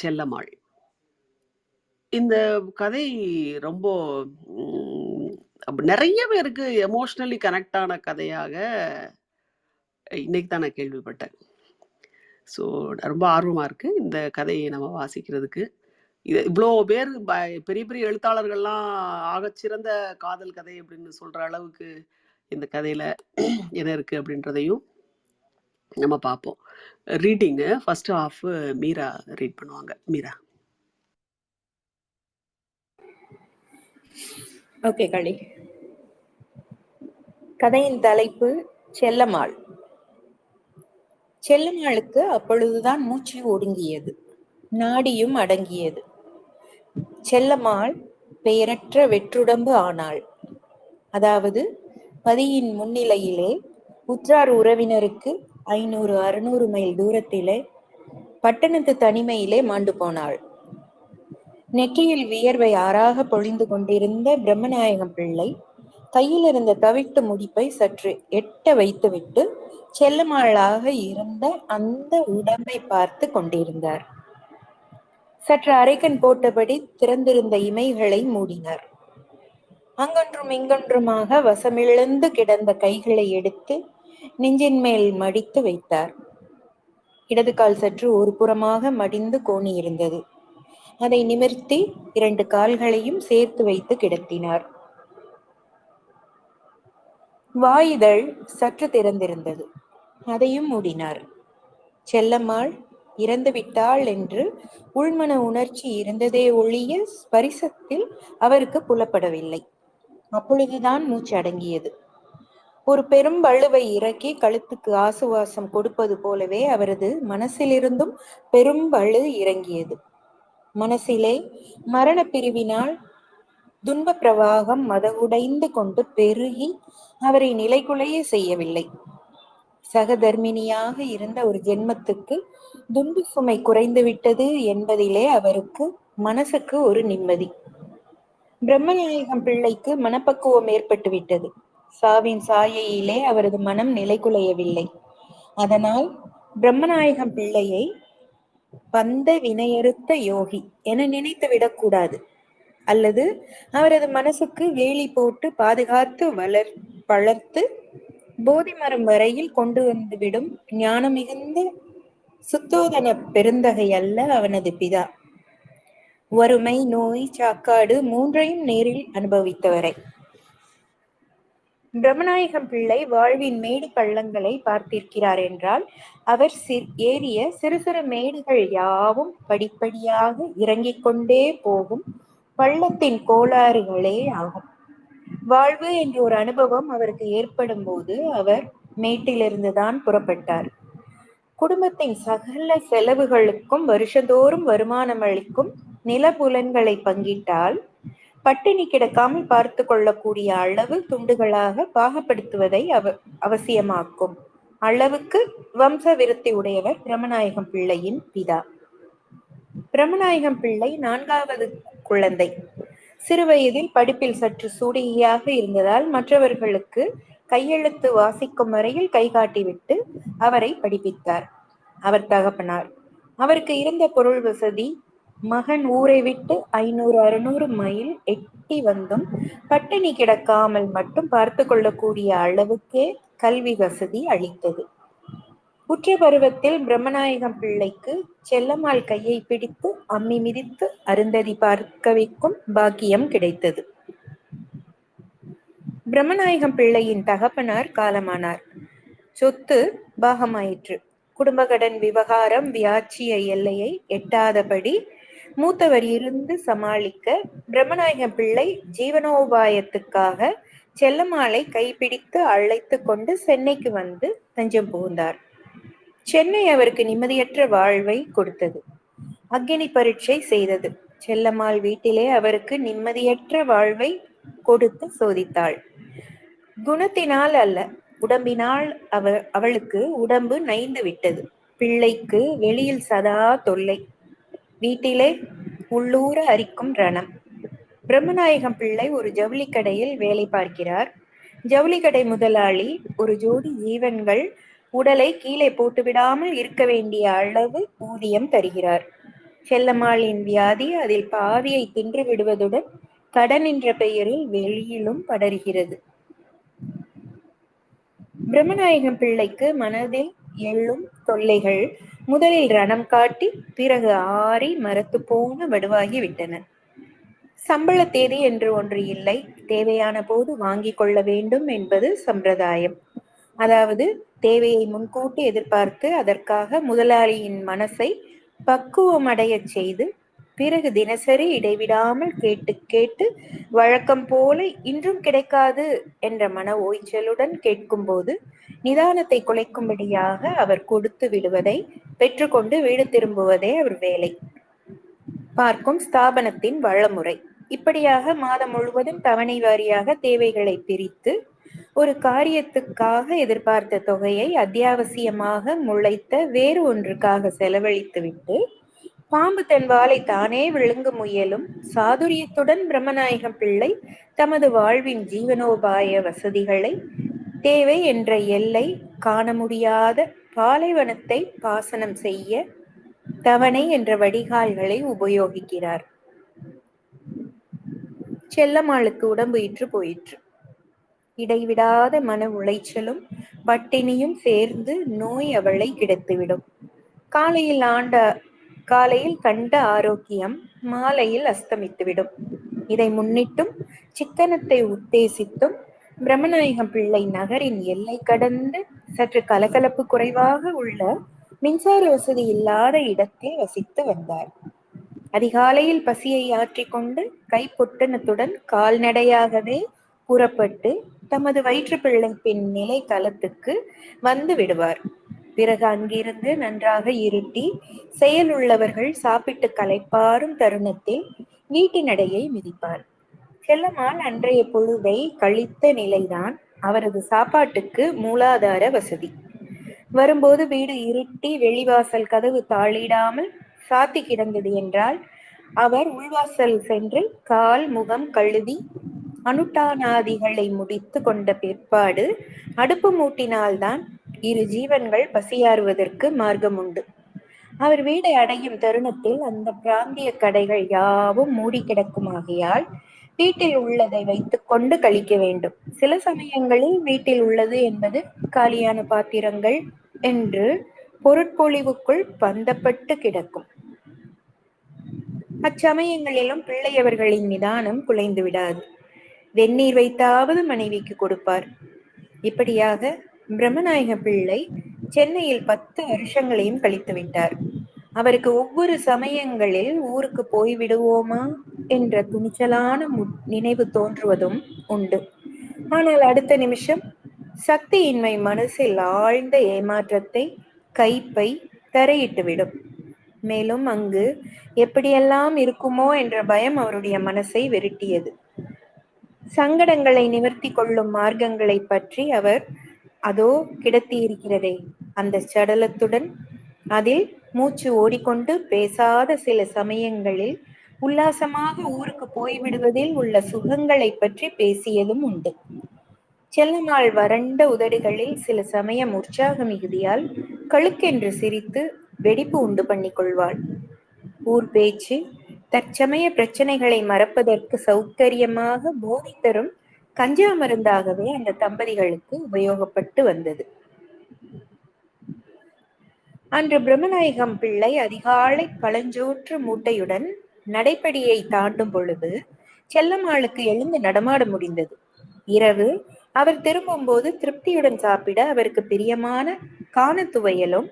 செல்லம்மாள். இந்த கதை ரொம்ப நெறைய பேருக்கு எமோஷனலி கனெக்ட் ஆன கதையாக இன்னைக்கு தான் நான் கேள்விப்பட்டேன். ஸோ ரொம்ப ஆர்வமா இருக்கு இந்த கதையை நம்ம வாசிக்கிறதுக்கு. இது இவ்ளோ பேர் பெரிய பெரிய எழுத்தாளர்கள்லாம் ஆகச்சிறந்த காதல் கதை அப்படின்னு சொல்ற அளவுக்கு இந்த கதையில என்ன இருக்கு அப்படின்றதையும் நம்ம பார்ப்போம். Reading first half Meera read பண்ணுவாங்க. மீரா. ஓகே களி. கதையின் தலைப்பு செல்லம்மாள். செல்லம்மாளுக்கு அப்பொழுதுதான் மூச்சு ஒடுங்கியது, நாடியும் அடங்கியது. செல்லம்மாள் பெயரற்ற வெற்றுடம்பு ஆனாள். அதாவது பதியின் முன்னிலையிலே உற்றார் உறவினருக்கு 500-600 மைல் தூரத்திலே பட்டணத்து தனிமையிலே மாண்டு போனாள். நெற்றியில் வியர்வை ஆறாக பொழிந்து கொண்டிருந்த பிரம்மநாயகம் பிள்ளை கையில் இருந்த தவிட்டு முடிப்பை சற்று எட்ட வைத்துவிட்டு செல்லம்மாளாக இருந்த அந்த உடம்பை பார்த்து கொண்டிருந்தார். சற்று அரைக்கண் போட்டபடி திறந்திருந்த இமைகளை மூடினார். அங்கொன்றும் இங்கொன்றுமாக வசமிழந்து கிடந்த கைகளை எடுத்து நெஞ்சின் மேல் மடித்து வைத்தார். இடது கால் சற்று ஒரு புறமாக மடிந்து கோணியிருந்தது. அதை நிமிர்த்தி 2 கால்களையும் சேர்த்து வைத்து கிடத்தினார். வாயுதழ் சற்று திறந்திருந்தது. அதையும் மூடினார். செல்லம்மாள் இறந்து விட்டாள் என்று உள்மன உணர்ச்சி இருந்ததே ஒழிய ஸ்பரிசத்தில் அவருக்கு புலப்படவில்லை. அப்பொழுதுதான் மூச்சு அடங்கியது. ஒரு பெரும் பளுவை இறக்கி கழுத்துக்கு ஆசுவாசம் கொடுப்பது போலவே அவரது மனசிலிருந்தும் பெரும் பளு இறங்கியது. மனசிலே மரண பிரிவினால் துன்ப பிரவாகம் மதகுடைந்து கொண்டு பெருகி அவரை நிலைகுலைய செய்யவில்லை. சகதர்மினியாக இருந்த ஒரு ஜென்மத்துக்கு துன்ப சுமை குறைந்து விட்டது என்பதிலே அவருக்கு மனசுக்கு ஒரு நிம்மதி. பிரம்மநாயகம் பிள்ளைக்கு மனப்பக்குவம் ஏற்பட்டு விட்டது. சாவின் சாயையிலே அவரது மனம் நிலைகுலையவில்லை. அதனால் பிரம்மநாயகம் பிள்ளையை பந்த வினையறுத்த யோகி என நினைத்து விடக்கூடாது. அல்லது அவரது மனசுக்கு வேலி போட்டு பாதுகாத்து வளர்த்து போதி மரம் வரையில் கொண்டு வந்துவிடும் ஞானம் மிகுந்த சுத்தோதன பெருந்தகை அல்ல அவனது பிதா. வறுமை, நோய், சாக்காடு 3ஐயும் நேரில் அனுபவித்தவரை. பிரம்மநாயகம் பிள்ளை வாழ்வின் மேடு பள்ளங்களை பார்த்திருக்கிறார் என்றால் அவர் ஏறிய சிறு சிறு மேடுகள் யாவும் படிப்படியாக இறங்கிக் கொண்டே போகும் பள்ளத்தின் கோளாறுகளே ஆகும். வாழ்வு என்ற ஒரு அனுபவம் அவருக்கு ஏற்படும் போது அவர் மேட்டிலிருந்துதான் புறப்பட்டார். குடும்பத்தின் சகல செலவுகளுக்கும் வருஷந்தோறும் வருமானம் அளிக்கும் நிலபுலன்களை பங்கிட்டால் பட்டினி கிடக்காமல் பார்த்து கொள்ளக்கூடிய அளவு துண்டுகளாக பாகப்படுத்துவதை அவசியமாக்கும் அளவுக்கு வம்ச விருத்தி உடையவர் பிரம்மநாயகம் பிள்ளையின் பிதா. பிரம்மநாயகம் பிள்ளை 4வது குழந்தை. சிறுவயதில் படிப்பில் சற்று சூடியாக இருந்ததால் மற்றவர்களுக்கு கையெழுத்து வாசிக்கும் வரையில் கை காட்டிவிட்டு அவரை படிப்பித்தார் அவர் தகப்பனார். அவருக்கு இருந்த பொருள் வசதி மகன் ஊரை விட்டு 500-600 மைல் எட்டி வந்தும் பட்டினி கிடக்காமல் மட்டும் பார்த்து கொள்ளக்கூடிய அளவுக்கே கல்வி வசதி அளித்தது. உற்ற பருவத்தில் பிரம்மநாயகம் பிள்ளைக்கு செல்லம்மாள் கையை பிடித்து அம்மி மிதித்து அருந்ததி பார்க்க வைக்கும் பாக்கியம் கிடைத்தது. பிரம்மநாயகம் பிள்ளையின் தகப்பனார் காலமானார். சொத்து பாகமாயிற்று. குடும்ப கடன் விவகாரம் வியாச்சிய எல்லையை எட்டாதபடி மூத்தவர் இருந்து சமாளிக்க பிரம்மநாயகம் பிள்ளை ஜீவனோபாயத்துக்காக செல்லம்மாளை கைப்பிடித்து அழைத்து கொண்டு சென்னைக்கு வந்து தஞ்சம் புகுந்தார். சென்னை அவருக்கு நிம்மதியற்ற வாழ்வை கொடுத்தது. அக்னி பரீட்சை செய்தது. செல்லம்மாள் வீட்டிலே அவருக்கு நிம்மதியற்ற வாழ்வை கொடுத்து சோதித்தாள். குணத்தினால் அல்ல, உடம்பினால் அவளுக்கு உடம்பு நைந்து விட்டது. பிள்ளைக்கு வெளியில் சதா தொல்லை, வீட்டிலே உள்ளூர அரிக்கும் ரணம். பிரம்மநாயகம் பிள்ளை ஒரு ஜவுளி கடையில் வேலை பார்க்கிறார். ஜவுளி கடை முதலாளி ஒரு ஜோடி ஜீவன்கள் உடலை கீழே போட்டு விடாமல் இருக்க வேண்டிய அளவு ஊதியம் தருகிறார். செல்லம்மாளின் வியாதி அதில் பாதியை தின்று விடுவதுடன் கடன் என்ற பெயரில் வெளியிலும் படர்கிறது. பிரம்மநாயகம் பிள்ளைக்கு மனதில் எழும் தொல்லைகள் முதலில் ரணம் காட்டி பிறகு ஆறி மரத்து போன வடுவாகி விட்டன. சம்பள தேதி என்று ஒன்று இல்லை, தேவையான போது வாங்கிக் கொள்ள வேண்டும் என்பது சம்பிரதாயம். அதாவது தேவையை முன்கூட்டி எதிர்பார்த்து அதற்காக முதலாளியின் மனசை பக்குவமடையச் செய்து பிறகு தினசரி இடைவிடாமல் கேட்டு கேட்டு வழக்கம் போல இன்றும் கிடைக்காது என்ற மன ஓய்ச்சலுடன் கேட்கும்போது நிதானத்தை குலைக்கும்படியாக அவர் கொடுத்து விடுவதை பெற்றுக்கொண்டு வீடு திரும்புவதே அவர் வேலை பார்க்கும் ஸ்தாபனத்தின் வளமுறை. இப்படியாக மாதம் முழுவதும் தவணை வாரியாக தேவைகளை பிரித்து ஒரு காரியத்துக்காக எதிர்பார்த்த தொகையை அத்தியாவசியமாக முளைத்த வேறு ஒன்றுக்காக செலவழித்துவிட்டு பாம்பு தன் வாளை தானே விழுங்க முயலும் சாதுரியத்துடன் பிரம்மநாயகம் பிள்ளை தமது வாழ்வின் ஜீவனோபாய வசதிகளை தேவை என்ற எல்லை காண முடியாத பாலைவனத்தை பாசனம் செய்ய தவணை என்ற வடிகால்களை உபயோகிக்கிறார். செல்லம்மாளுக்கு உடம்பு இற்று போயிற்று. இடைவிடாத மன உளைச்சலும் பட்டினியும் சேர்ந்து நோய் அவளை கிடத்திவிடும். காலையில் கண்ட ஆரோக்கியம் மாலையில் அஸ்தமித்துவிடும். இதை முன்னிட்டும் சிக்கனத்தை உத்தேசித்தும் பிரம்மநாயகம் பிள்ளை நகரின் எல்லை கடந்து சற்று கலகலப்பு குறைவாக உள்ள மின்சார வசதி இல்லாத இடத்தில் வசித்து வந்தார். அதிகாலையில் பசியை ஆற்றிக்கொண்டு கைப்பொட்டனத்துடன் கால்நடையாகவே புறப்பட்டு தமது வயிற்று பிள்ளைப்பின் நிலை தளத்துக்கு வந்து விடுவார். பிறகு அங்கிருந்து நன்றாக இருட்டி செயலுள்ளவர்கள் சாப்பிட்டு களைப்பாரும் தருணத்தில் வீட்டினடையை மிதிப்பார். செல்லம்மாள் அன்றைய பொழுதை கழித்த நிலைதான் அவரது சாப்பாட்டுக்கு மூலாதார வசதி. வரும்போது வீடு இருட்டி வெளிவாசல் கதவு தாளிடாமல் சாத்தி கிடந்தது என்றால் அவர் உள்வாசல் சென்று கால் முகம் கழுவி அனுட்டானாதிகளை முடித்து கொண்ட பிற்பாடு அடுப்பு மூட்டினால்தான் இரு ஜீவன்கள் பசியாறுவதற்கு மார்க்கம் உண்டு. அவர் வீடை அடையும் தருணத்தில் அந்த பிராந்திய கடைகள் யாவும் மூடி கிடக்குமாகையால் வீட்டில் உள்ளதை வைத்துக் கொண்டு கழிக்க வேண்டும். சில சமயங்களில் வீட்டில் உள்ளது என்பது காலியான பாத்திரங்கள் என்று பொருட்பொழிவுக்குள் பந்தப்பட்டு கிடக்கும். அச்சமயங்களிலும் பிள்ளையவர்களின் நிதானம் குலைந்து விடாது. வெந்நீர் வைத்தாவது மனைவிக்கு கொடுப்பார். இப்படியாக பிரம்மநாயக பிள்ளை சென்னையில் 10 வருஷங்களையும் கழித்து விட்டார். அவருக்கு ஒவ்வொரு சமயங்களில் ஊருக்கு போய்விடுவோமா என்ற துணிச்சலான நினைவு தோன்றுவதும் உண்டு. ஆனால் அடுத்த நிமிஷம் சக்தியின்மை மனசில் ஆழ்ந்த ஏமாற்றத்தை கைப்பை தரையிட்டுவிடும். மேலும் அங்கு எப்படியெல்லாம் இருக்குமோ என்ற பயம் அவருடைய மனசை விரட்டியது. சங்கடங்களை நிவர்த்தி கொள்ளும் மார்க்கங்களை பற்றி அவர் அதோ கிடத்தியிருக்கிறதே அந்த சடலத்துடன் அதில் மூச்சு ஓடிக்கொண்டு பேசாத சில சமயங்களில் உல்லாசமாக ஊருக்கு போய்விடுவதில் உள்ள சுகங்களை பற்றி பேசியதும் உண்டு. செல்லம்மாள் வறண்ட உதடுகளில் சில சமயம் உற்சாக மிகுதியால் கழுக்கென்று சிரித்து வெடிப்பு உண்டு பண்ணி கொள்வாள். ஊர் பேச்சு தற்சமய பிரச்சனைகளை மறப்பதற்கு சௌகரியமாக போதை தரும் கஞ்சா மருந்தாகவே அந்த தம்பதிகளுக்கு உபயோகப்பட்டு வந்தது. அன்று பிரம்மநாயகம் பிள்ளை அதிகாலை பழஞ்சோற்று மூட்டையுடன் நடைப்படியை தாண்டும் பொழுது செல்லம்மாளுக்கு எழுந்து நடமாட முடிந்தது. இரவு அவர் திரும்பும்போது திருப்தியுடன் சாப்பிட அவருக்கு பிரியமான காணத்துவையலும்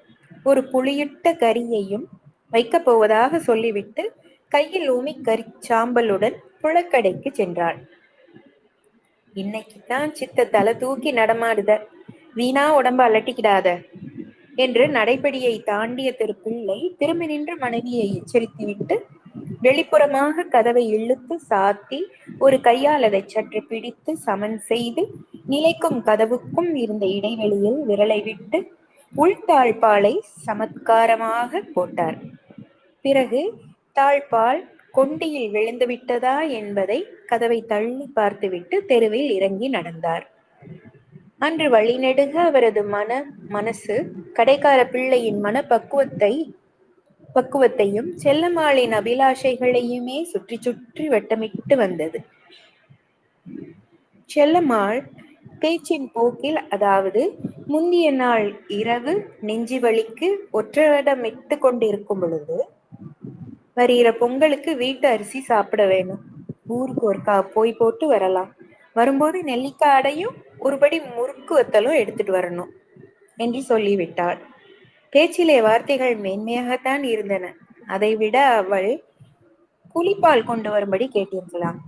ஒரு புளியிட்ட கறியையும் வைக்கப் போவதாக சொல்லிவிட்டு கையில் ஊமி கறிச்சாம்பலுடன் புழக்கடைக்கு சென்றாள். இன்னைக்குத்தான் சித்த தலை தூக்கி நடமாடுத, வீணா உடம்ப அலட்டிக்கிடாத என்று நடைப்படியை தாண்டிய பிள்ளை திரும்பி நின்று மனைவியை எச்சரித்துவிட்டு வெளிப்புறமாக கதவை இழுத்து சாத்தி ஒரு கையால் அதை சற்று பிடித்து சமன் செய்து நிலைக்கும் கதவுக்கும் இருந்த இடைவெளியில் விரலை விட்டு உள்தாழ்பாலை சமத்காரமாக போட்டார். பிறகு தாழ்பால் கொண்டியில் விழுந்து விட்டதா என்பதை கதவை தள்ளி பார்த்துவிட்டு தெருவில் இறங்கி நடந்தார். அன்று வழிநெடுக அவரது மனசு கடைக்கார பிள்ளையின் மனப்பக்குவத்தை பக்குவத்தையும் செல்லம்மாளின் அபிலாஷைகளையுமே சுற்றி சுற்றி வட்டமிட்டு வந்தது. செல்லம்மாள் பேச்சின் போக்கில், அதாவது முந்திய நாள் இரவு நெஞ்சு வலிக்கு ஒற்றடமிட்டு கொண்டிருக்கும் பொழுது, வருகிற பொங்கலுக்கு வீட்டு அரிசி சாப்பிட வேணும், ஊருக்கு ஒருக்கா போய் போட்டு வரலாம், வரும்போது நெல்லிக்காய் அடையும் ஒருபடி முறுக்கு வத்தலும் எடுத்துட்டு வரணும் என்று சொல்லிவிட்டாள். பேச்சிலே வார்த்தைகள் மென்மையாகத்தான் இருந்தன. அதைவிட அவள் புலிப்பால் கொண்டு வரும்படி கேட்டிருக்கலாம்,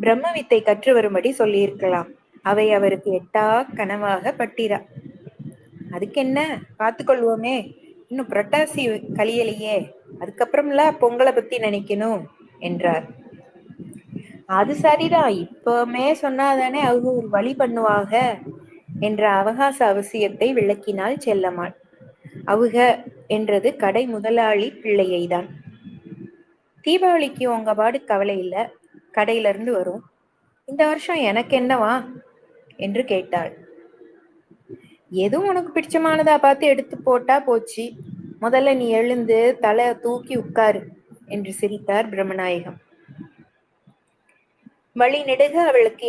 பிரம்ம வித்தை கற்று வரும்படி சொல்லியிருக்கலாம். அவை அவருக்கு எட்டா கனவாக பட்டிரா. அதுக்கென்ன, பார்த்துக்கொள்வோமே, இன்னும் புரட்டாசி கழியலையே, அதுக்கப்புறம்ல பொங்கலை பத்தி நினைக்கணும் என்றார். அது சரிதான், இப்பவுமே சொன்னாதானே அவங்க ஒரு வழி பண்ணுவாங்க என்ற அவகாச அவசியத்தை விளக்கினாள் செல்லம்மாள். அவுக என்றது கடை முதலாளி பிள்ளையை தான். தீபாவளிக்கு உங்க பாடு கவலை இல்ல, கடையில இருந்து வரும். இந்த வருஷம் எனக்கு என்னவா என்று கேட்டாள். எதுவும் உனக்கு பிடிச்சமானதா பார்த்து எடுத்து போட்டா போச்சு, முதல்ல நீ எழுந்து தலை தூக்கி உட்காரு என்று சிரித்தார் பிரம்மநாயகம். வழி நெடுக அவளுக்கு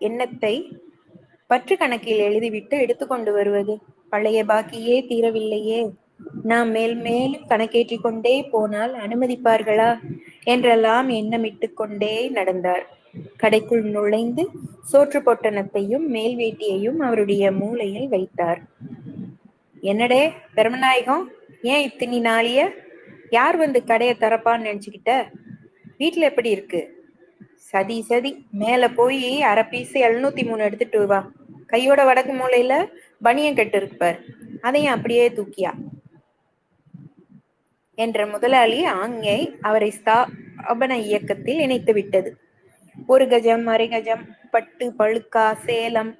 எண்ணத்தை பற்று கணக்கில் எழுதிவிட்டு எடுத்துக்கொண்டு வருவது, பழைய பாக்கியே தீரவில்லையே, நாம் மேலும் கணக்கேற்றிக் கொண்டே போனால் அனுமதிப்பார்களா என்றெல்லாம் எண்ணமிட்டு கொண்டே நடந்தார். கடைக்குள் நுழைந்து சோற்று பொட்டணத்தையும் மேல் வேட்டியையும் அவருடைய மூலையில் வைத்தார். என்னடே பிரம்மநாயகம், ஏன் இத்தனி நாளிய? யார் வந்து கடையை திறப்பான்னு நினைச்சுக்கிட்ட? வீட்டுல எப்படி இருக்கு? சதி மேல போய் அரை பீஸ் 703 எடுத்துட்டு வா. கையோட வடக்கு மூலையில பனியம் கட்டு இருப்பார், அதையும் அப்படியே தூக்கியா என்ற முதலாளி ஆங்கை அவரை ஸ்தாபன இயக்கத்தில் இணைத்து விட்டது. 1 கஜம், அரை கஜம், பட்டு, பழுக்கா, சேலம்,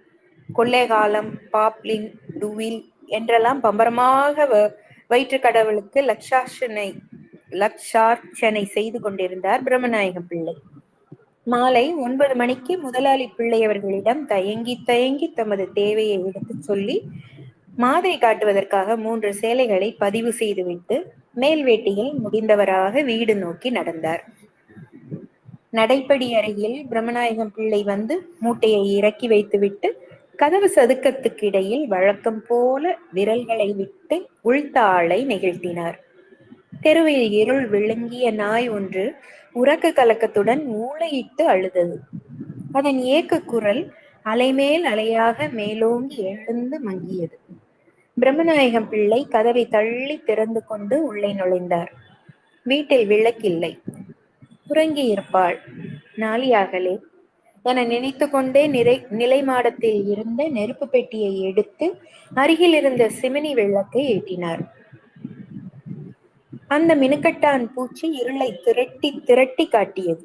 கொள்ளைகாலம், பாப்லின், டுவில் என்றெல்லாம் பம்பரமாக வயிற்று கடவுளுக்கு லட்சார்ச்சனை செய்து கொண்டிருந்தார் பிரம்மநாயகம் பிள்ளை. மாலை 9 மணிக்கு முதலாளி பிள்ளை அவர்களிடம் தயங்கி தமது தேவையை எடுத்து சொல்லி மாதிரி காட்டுவதற்காக 3 சேலைகளை பதிவு செய்துவிட்டு மேல் வேட்டியில் முடிந்தவராக வீடு நோக்கி நடந்தார். நடைப்படி அருகில் பிரம்மநாயகம் பிள்ளை வந்து மூட்டையை இறக்கி வைத்துவிட்டு கதவு சதுக்கத்துக்கு இடையில் வழக்கம் போல விரல்களை விட்டு உள்தாளை நிகழ்த்தினார். தெருவில் இருள் விழுங்கிய நாய் ஒன்று உறக்க கலக்கத்துடன் ஊளையிட்டு அழுதது. அதன் ஏக்க குரல் அலைமேல் அலையாக மேலோங்கி எழுந்து மங்கியது. பிரம்மநாயகம் பிள்ளை கதவை தள்ளி திறந்து கொண்டு உள்ளே நுழைந்தார். வீட்டில் விளக்கில்லை. உறங்கி இருப்பாள், நாளியாகலே என நினைத்து கொண்டே நிலை மாடத்தில் இருந்த நெருப்பு பெட்டியை எடுத்து அருகில் இருந்த சிமினி விளக்கை ஏற்றினார். அந்த மினுக்கட்டான் பூச்சி இருளை திரட்டி காட்டியது.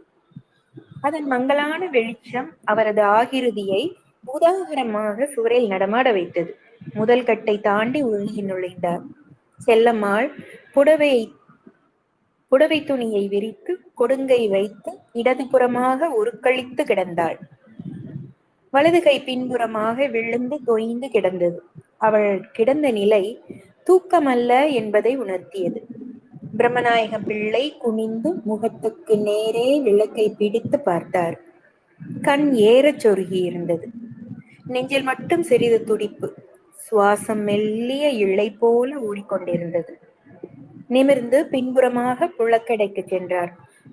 அதன் மங்கலான வெளிச்சம் அவரது ஆகிருதியை உதாகரமாக சுவரில் நடமாட வைத்தது. முதல் கட்டை தாண்டி உள்ளே நுழைந்தார். செல்லம்மாள் புடவை துணியை விரித்து கொடுங்கை வைத்து இடதுபுறமாக உருக்களித்து கிடந்தாள். வலது கை பின்புறமாக விழுந்து தொய்ந்து கிடந்தது. அவள் கிடந்த நிலை தூக்கமல்ல என்பதை உணர்த்தியது. பிரம்மநாயகம் பிள்ளை குனிந்து முகத்துக்கு நேரே விளக்கை பிடித்து பார்த்தார். கண் ஏறச் சொருகி இருந்தது. நெஞ்சில் மட்டும் சிறிது துடிப்பு, சுவாசம் மெல்லிய இழை போல ஓடிக்கொண்டிருந்தது. நிமிர்ந்து பின்புறமாக புழக்கடைக்கு சென்றார்.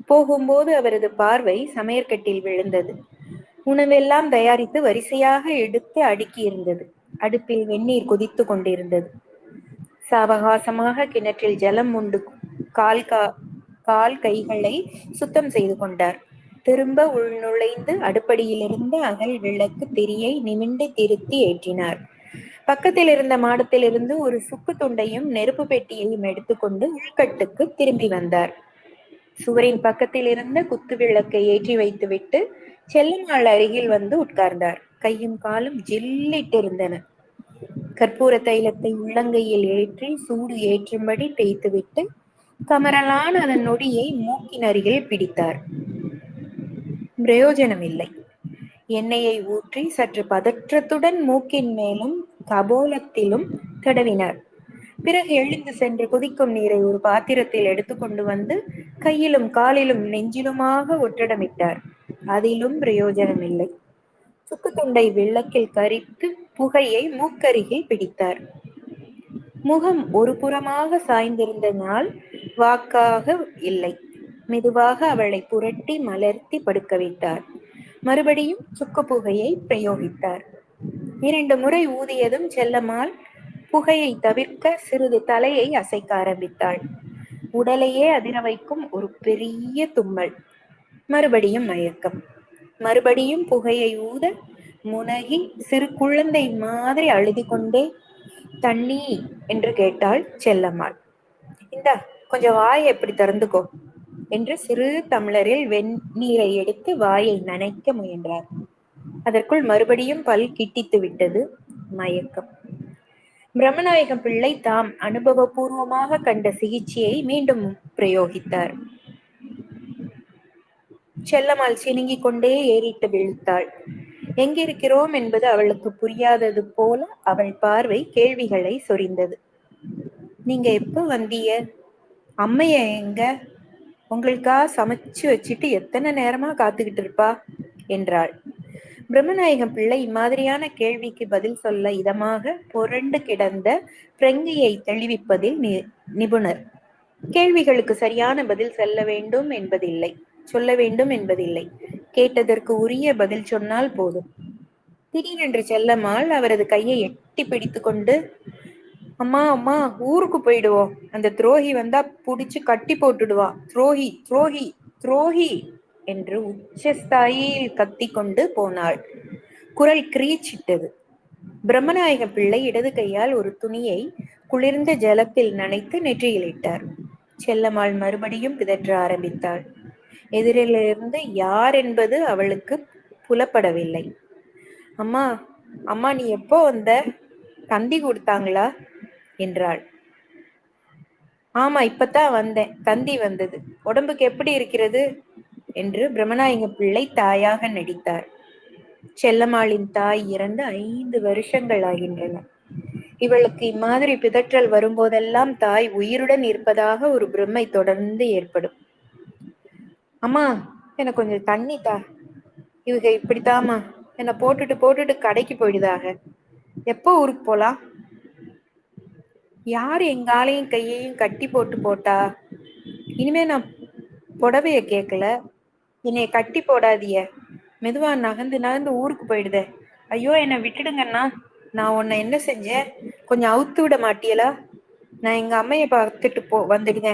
போகும்போது அவரது பார்வை சமையற்கட்டில் விழுந்தது. உணவெல்லாம் தயாரித்து வரிசையாக எடுத்து அடுக்கி இருந்தது. அடுப்பில் வெந்நீர் கொதித்து கொண்டிருந்தது. சாவகாசமாக கிணற்றில் ஜலம் உண்டு கால் கைகளை சுத்தம் செய்து கொண்டார். திரும்ப உள் நுழைந்து அடுப்படியிலிருந்து அகல் விளக்கு திரியை நிமிண்டு திருத்தி ஏற்றினார். பக்கத்தில் இருந்த மாடத்திலிருந்து ஒரு சுக்கு துண்டையும் நெருப்பு பெட்டியையும் எடுத்துக்கொண்டு உள்கட்டுக்கு திரும்பி வந்தார். சுவரின் பக்கத்தில் இருந்த குத்து விளக்கை ஏற்றி வைத்துவிட்டு செல்லம்மாள் அருகில் வந்து உட்கார்ந்தார். கையும் காலும் ஜில்லிட்டிருந்தன. கற்பூர தைலத்தை உள்ளங்கையில் ஏற்றி சூடு ஏற்றும்படி தேய்த்துவிட்டு கமரலான அதன் நொடியை மூக்கின் அருகில் பிடித்தார். பிரயோஜனமில்லை. எண்ணெயை ஊற்றி சற்று பதற்றத்துடன் மூக்கின் மேலும் கபோலத்திலும் தடவினார். பிறகு எழுந்து சென்று கொதிக்கும் நீரை ஒரு பாத்திரத்தில் எடுத்துக்கொண்டு வந்து கையிலும் காலிலும் நெஞ்சிலுமாக ஒற்றடமிட்டார். அதிலும் பிரயோஜனம் இல்லை. சுக்கு துண்டை விளக்கில் கரித்து புகையை மூக்கருகில் பிடித்தார். முகம் ஒரு புறமாக சாய்ந்திருந்தனால் வாக்காக இல்லை. மெதுவாக அவளை புரட்டி மலர்த்தி படுக்க வைத்தார். மறுபடியும் சுக்கு புகையை பிரயோகித்தார். 2 முறை ஊதியதும் செல்லம்மாள் புகையை தவிர்க்க சிறிது தலையை அசைக்க ஆரம்பித்தாள். உடலையே அதிர வைக்கும் ஒரு பெரிய தும்மல். மறுபடியும் மயக்கம். மறுபடியும் புகையை ஊத முனகி சிறு குழந்தை மாதிரி அழுது கொண்டே தண்ணி என்று கேட்டாள் செல்லம்மாள். இந்தா கொஞ்சம் வாயை எப்படி திறந்துக்கோ என்று சிறு டம்ளரில் வெந்நீரை எடுத்து வாயை நனைக்க முயன்றார். அதற்குள் மறுபடியும் பல் கிட்டித்து விட்டது. மயக்கம். பிரம்மநாயகம் பிள்ளை தாம் அனுபவபூர்வமாக கண்ட சிகிச்சையை மீண்டும் பிரயோகித்தார். செல்லம்மாள் சினுங்கிக் கொண்டே ஏறிட்டு விழுத்தாள். எங்கிருக்கிறோம் என்பது அவளுக்கு புரியாதது போல அவள் பார்வை கேள்விகளை சொரிந்தது. நீங்க எப்ப வந்தீங்க? அம்மைய எங்க? உங்களுக்கா சமைச்சு வச்சுட்டு எத்தனை நேரமா காத்துக்கிட்டு இருப்பா என்றாள். பிரம்மநாயகம் பிள்ளை இம்மாதிரியான கேள்விக்கு பதில் சொல்ல இதமாக புரண்டு கிடந்த பிரங்கையை தெளிவிப்பதில் நிபுணர். கேள்விகளுக்கு சரியான பதில் சொல்ல வேண்டும் என்பதில்லை. கேட்டதற்கு உரிய பதில் சொன்னால் போதும். திடீரென்று செல்லம்மாள் அவரது கையை எட்டி பிடித்து கொண்டு, அம்மா அம்மா, ஊருக்கு போயிடுவோம். அந்த துரோகி வந்தா புடிச்சு கட்டி போட்டுடுவா. துரோகி துரோகி துரோகி என்று உச்சஸ்தாயில் கத்தி கொண்டு போனாள். குரல் கிரீச்சிட்டது. பிரம்மநாயக பிள்ளை இடது கையால் ஒரு துணியை குளிர்ந்த ஜலத்தில் நனைத்து நெற்றியில் இட்டார். செல்லம்மாள் மறுபடியும் பிதற்ற ஆரம்பித்தாள். எதிரிலிருந்து யார் என்பது அவளுக்கு புலப்படவில்லை. அம்மா அம்மா, நீ எப்போ வந்த? தந்தி கொடுத்தாங்களா என்றாள். ஆமா, இப்பத்தான் வந்தேன். தந்தி வந்தது. உடம்புக்கு எப்படி இருக்கிறது என்று பிரம்மநாயக பிள்ளை தாயாக நடித்தார். செல்லம்மாளின் தாய் இறந்து 5 வருஷங்கள் ஆகின்றன. இவளுக்கு இம்மாதிரி பிதற்றல் வரும்போதெல்லாம் தாய் உயிருடன் இருப்பதாக ஒரு பிரம்மை தொடர்ந்து ஏற்படும். அம்மா, எனக்கு கொஞ்சம் தண்ணி தா. இவங்க இப்படித்தாமா என்னை போட்டுட்டு கடைக்கு போயிடுதாக. எப்போ ஊருக்கு போலாம்? யாரு எங்காலையும் கையையும் கட்டி போட்டா? இனிமே நான் புடவைய கேட்கல. என்னைய கட்டி போடாதிய. மெதுவா நகர்ந்து ஊருக்கு போயிடுதே. ஐயோ, என்னை விட்டுடுங்கண்ணா. நான் உன்னை என்ன செஞ்சேன்? கொஞ்சம் அவுத்து விட மாட்டியலா? நான் எங்க அம்மைய பார்த்துட்டு வந்துடுங்க.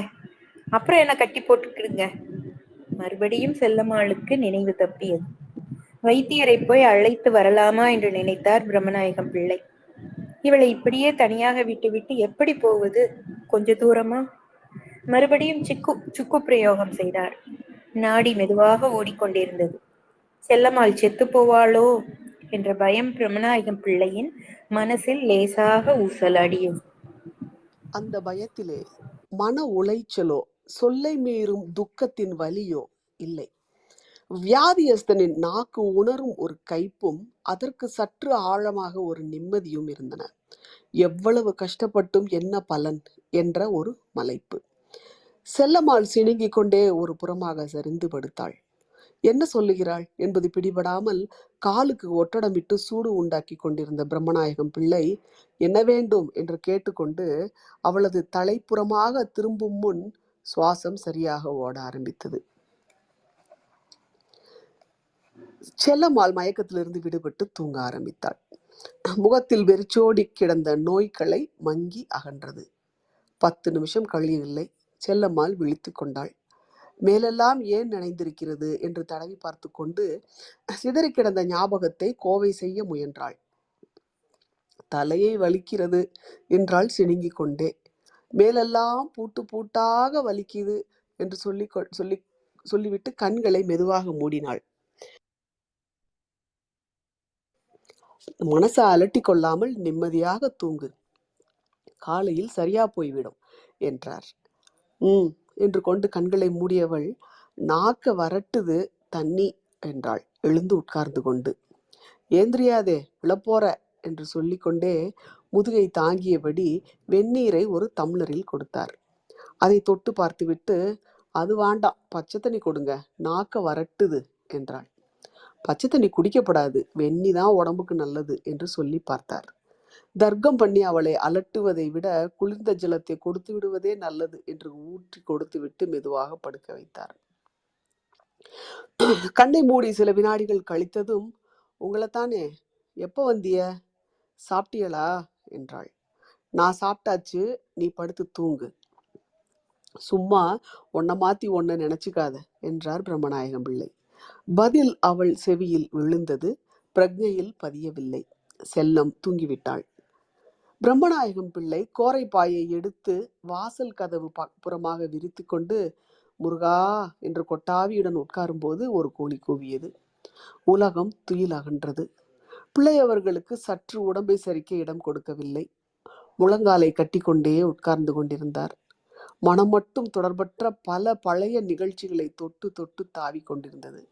அப்புறம் என்ன கட்டி போட்டுக்கிடுங்க. மறுபடியும் செல்லம்மாளுக்கு நினைவு தப்பியது. வைத்தியரை போய் அழைத்து வரலாமா என்று நினைத்தார் பிரம்மநாயகம் பிள்ளை. இவளை இப்படியே தனியாக விட்டு எப்படி போவது? கொஞ்ச தூரமா? மறுபடியும் சுக்கு பிரயோகம் செய்தார். நாடி மெதுவாக ஓடிக்கொண்டிருந்தது. செல்லம்மாள் செத்து போவாளோ என்ற பயம் பிரம்மநாயகம் பிள்ளையின் மனசில் லேசாக ஊசலாடியது. அந்த பயத்திலே மன உளைச்சலோ சொல்லை மீறும் துக்கத்தின் வலியோ இல்லை. வியாதியஸ்தனின் நாக்கு உணரும் ஒரு கைப்பும் அதற்கு சற்று ஆழமாக ஒரு நிம்மதியும் இருந்தன. எவ்வளவு கஷ்டப்பட்டும் என்ன பலன் என்ற ஒரு மலைப்பு. செல்லம்மாள் சிணுங்கிக் கொண்டே ஒரு புறமாக சரிந்து படுத்தாள். என்ன சொல்லுகிறாள் என்பது பிடிபடாமல் காலுக்கு ஒட்டடமிட்டு சூடு உண்டாக்கி கொண்டிருந்த பிரம்மநாயகம் பிள்ளை என்ன வேண்டும் என்று கேட்டுக்கொண்டு அவளது தலைப்புறமாக திரும்பும் முன் சுவாசம் சரியாக ஓட ஆரம்பித்தது. செல்லம்மாள் மயக்கத்திலிருந்து விடுபட்டு தூங்க ஆரம்பித்தாள். முகத்தில் வெறிச்சோடி கிடந்த நோய்களை மங்கி அகன்றது. 10 நிமிஷம் கழியவில்லை. செல்லம்மாள் விழித்து கொண்டாள். மேலெல்லாம் ஏன் நினைந்திருக்கிறது என்று தடவி பார்த்து கொண்டு சிதறி கிடந்த ஞாபகத்தை கோவை செய்ய முயன்றாள். தலையை வலிக்கிறது என்றாள் சிணுங்கிக் கொண்டே. மேலெல்லாம் பூட்டு பூட்டாக வலிக்குது என்று சொல்லிவிட்டு கண்களை மெதுவாக மூடினாள். மனசை அலட்டி கொள்ளாமல் நிம்மதியாக தூங்கு, காலையில் சரியா போய்விடும் என்றார். என்று கொண்டு கண்களை மூடியவள், நாக்க வரட்டுது, தண்ணி என்றாள் எழுந்து உட்கார்ந்து கொண்டு. ஏந்திரியாதே, விழப்போற என்று சொல்லிக்கொண்டே முதுகை தாங்கியபடி வெந்நீரை ஒரு தம்ளரில் கொடுத்தார். அதை தொட்டு பார்த்துவிட்டு, அது வேண்டாம், பச்சை தண்ணி கொடுங்க, நாக்க வரட்டுது என்றாள். பச்சை தண்ணி குடிக்கப்படாது, வெந்நி தான் உடம்புக்கு நல்லது என்று சொல்லி பார்த்தார். தர்க்கம் பண்ணி அவளை அலட்டுவதை விட குளிர்ந்த ஜலத்தை கொடுத்து விடுவதே நல்லது என்று ஊற்றி கொடுத்து விட்டு மெதுவாக படுக்க வைத்தார். கண்ணை மூடி சில வினாடிகள் கழித்ததும், உங்களைத்தானே, எப்போ வந்திய, சாப்பிட்டியலா என்றாள். நான் சாப்பிட்டாச்சு, நீ படுத்து தூங்கு, சும்மா ஒன்ன மாத்தி ஒன்ன நினைச்சுக்காத என்றார் பிரம்மநாயகம் பிள்ளை. பதில் அவள் செவியில் விழுந்தது, பிரக்ஞையில் பதியவில்லை. செல்லம் தூங்கிவிட்டாள். பிரம்மநாயகம் பிள்ளை கோரைப்பாயை எடுத்து வாசல் கதவு புறமாக விரித்து கொண்டு முருகா என்று கொட்டாவியுடன் உட்காரும்போது ஒரு கோழி கூவியது. உலகம் துயில் அகன்றது. பிள்ளை அவர்களுக்கு சற்று உடம்பை சரிக்க இடம் கொடுக்கவில்லை. முழங்காலை கட்டி கொண்டே உட்கார்ந்து கொண்டிருந்தார். மனம் மட்டும் தொடர்பற்ற பல பழைய நிகழ்ச்சிகளை தொட்டு தொட்டு தாவி கொண்டிருந்தது.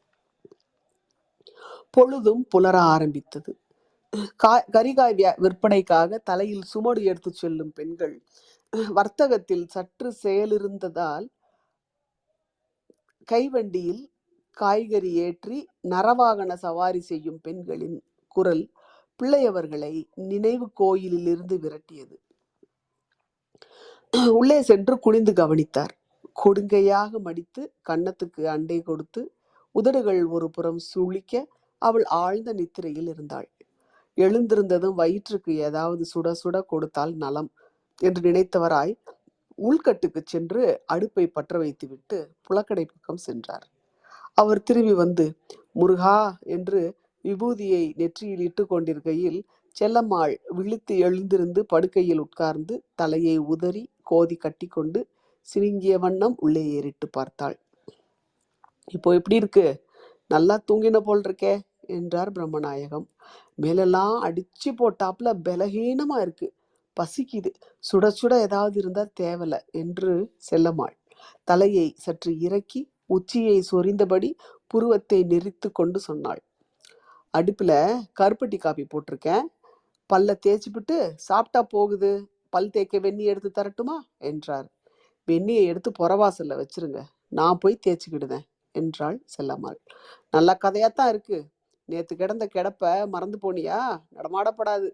பொழுதும் புலர ஆரம்பித்தது. கரிகாய் விற்பனைக்காக தலையில் சுமடு எடுத்து செல்லும் பெண்கள், வர்த்தகத்தில் சற்று செயலிருந்ததால் கைவண்டியில் காய்கறி ஏற்றி நரவாகன சவாரி செய்யும் பெண்களின் குரல் பிள்ளையவர்களை நினைவு கோயிலில் இருந்து விரட்டியது. உள்ளே சென்று குனிந்து கவனித்தார். கொடுங்கையாக மடித்து கன்னத்துக்கு அண்டை கொடுத்து உதடுகள் ஒரு புறம் சுழிக்க அவள் ஆழ்ந்த நித்திரையில் இருந்தாள். எழுந்திருந்ததும் வயிற்றுக்கு ஏதாவது சுட சுட கொடுத்தால் நலம் என்று நினைத்தவராய் உள்கட்டுக்கு சென்று அடுப்பை பற்ற வைத்துவிட்டு புலக்கடை பக்கம் சென்றார். அவர் திரும்பி வந்து முருகா என்று விபூதியை நெற்றியில் இட்டு கொண்டிருக்கையில் செல்லம்மாள் விழித்து எழுந்திருந்து படுக்கையில் உட்கார்ந்து தலையை உதறி கோதி கட்டி கொண்டு சினுங்கிய வண்ணம் உள்ளே ஏறிட்டு பார்த்தாள். இப்போ எப்படி இருக்கு, நல்லா தூங்கின போல் இருக்கே என்றார் பிரம்மநாயகம். மேலெல்லாம் அடிச்சு போட்டாப்புல பலகீனமா இருக்கு, பசிக்குது, சுட சுட ஏதாவது இருந்தா தேவலை என்று செல்லம்மாள் தலையை சற்று இறக்கி உச்சியை சொரிந்தபடி புருவத்தை நெறித்து கொண்டு சொன்னாள். அடுப்புல கருப்பட்டி காப்பி போட்டிருக்கேன், பல்ல தேய்ச்சிப்பிட்டு சாப்பிட்டா போகுது, பல் தேய்க்க வெந்நி எடுத்து தரட்டுமா என்றார். வெந்நியை எடுத்து புறவாசல்ல வச்சிருங்க, நான் போய் தேய்ச்சிக்கிடுதேன் என்றாள் செல்லம்மாள். நல்ல கதையாத்தான் இருக்கு, நேத்து கிடந்த கிடப்ப மறந்து போனியா, நடமாடப்படாது,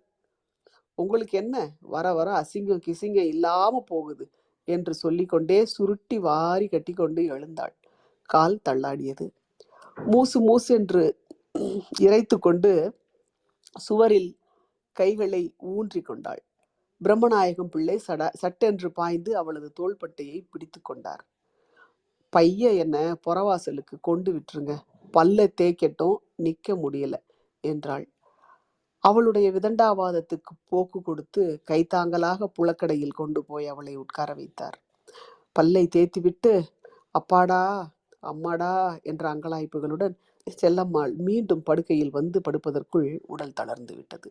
உங்களுக்கு என்ன, வர வர அசிங்கம் கிசிங்கம் இல்லாம போகுது என்று சொல்லிக்கொண்டே சுருட்டி வாரி கட்டி கொண்டு எழுந்தாள். கால் தள்ளாடியது. மூசு மூசு என்று இறைத்து கொண்டு சுவரில் கைகளை ஊன்றி கொண்டாள். பிரம்மநாயகம் பிள்ளை சட்டென்று பாய்ந்து அவளது தோள்பட்டையை பிடித்து கொண்டார். பைய என்ன புறவாசலுக்கு கொண்டு விட்டுருங்க, பல்ல தேய்க்கட்டும், நிக்க முடியல என்றாள். அவளுடைய விதண்டாவாதத்துக்கு போக்கு கொடுத்து கைத்தாங்கலாக புலக்கடையில் கொண்டு போய் அவளை உட்கார வைத்தார். பல்லை தேய்த்துவிட்டு அப்பாடா அம்மாடா என்ற அங்கலாய்ப்புகளுடன் செல்லம்மாள் மீண்டும் படுக்கையில் வந்து படுப்பதற்குள் உடல் தளர்ந்து விட்டது.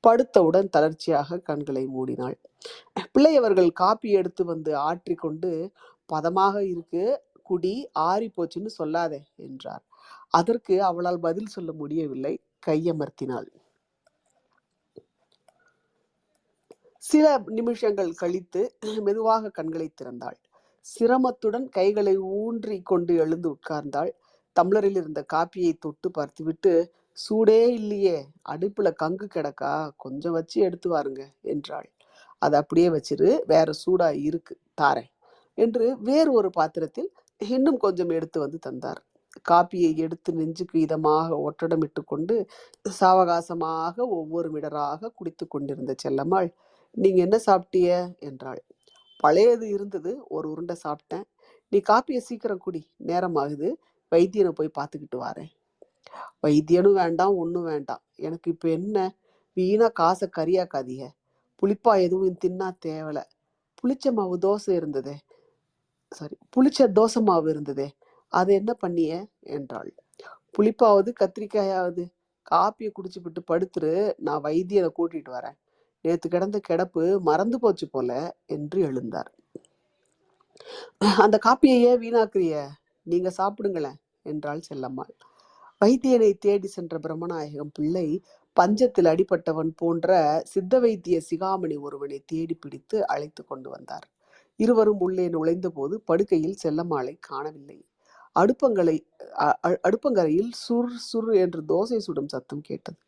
படுத்தவுடன் தளர்ச்சியாக கண்களை மூடினாள். பிள்ளையவர்கள் காப்பி எடுத்து வந்து ஆற்றி கொண்டு, பதமாக இருக்கு, குடி, ஆறி போச்சுன்னு சொல்லாதே என்றார். அதற்கு அவளால் பதில் சொல்ல முடியவில்லை, கையமர்த்தினாள். சில நிமிஷங்கள் கழித்து மெதுவாக கண்களை திறந்தாள். சிரமத்துடன் கைகளை ஊன்றி கொண்டு எழுந்து உட்கார்ந்தாள். டம்ளரில் இருந்த காப்பியை தொட்டு பார்த்துவிட்டு, சூடே இல்லையே, அடுப்புல கங்கு கிடக்கா, கொஞ்சம் வச்சு எடுத்து வாருங்க என்றாள். அதை அப்படியே வச்சிரு, வேற சூடா இருக்கு, தாரேன் என்று வேறு ஒரு பாத்திரத்தில் இன்னும் கொஞ்சம் எடுத்து வந்து தந்தார். காப்பியை எடுத்து நெஞ்சுக்கு இதமாக ஒட்டடமிட்டு கொண்டு சாவகாசமாக ஒவ்வொரு மிடராக குடித்து கொண்டிருந்த செல்லம்மாள், நீங்க என்ன சாப்பிட்டிய என்றாள். பழையது இருந்தது, ஒரு உருண்டை சாப்பிட்டேன், நீ காப்பியை சீக்கிரம் குடி, நேரம் ஆகுது, வைத்தியனை போய் பார்த்துக்கிட்டு வாரேன். வைத்தியனும் வேண்டாம், ஒன்றும் வேண்டாம், எனக்கு இப்போ என்ன, வீணா காசை கரியாக்காதீங்க, புளிப்பா எதுவும் தின்னா தேவலை, புளிச்ச மாவு தோசை இருந்ததே, புளிச்ச தோசை மாவு இருந்ததே, அது என்ன பண்ணிய என்றாள். புளிப்பாவது கத்திரிக்காயாவது, காப்பியை குடிச்சுவிட்டு படுத்துரு, நான் வைத்தியனை கூட்டிட்டு வரேன், நேற்று கிடந்த கிடப்பு மறந்து போச்சு போல என்று எழுந்தார். அந்த காப்பியையே வீணாக்குறிய, நீங்க சாப்பிடுங்களேன் என்றாள் செல்லம்மாள். வைத்தியனை தேடி சென்ற பிரம்மநாயகம் பிள்ளை பஞ்சத்தில் அடிபட்டவன் போன்ற சித்த வைத்திய சிகாமணி ஒருவனை தேடி பிடித்து அழைத்து கொண்டு வந்தார். இருவரும் உள்ளே நுழைந்த போது படுக்கையில் செல்லம்மாளை காணவில்லை. அடுப்பங்கரையில் சுர் சுர் என்று தோசை சுடும் சத்தம் கேட்டது.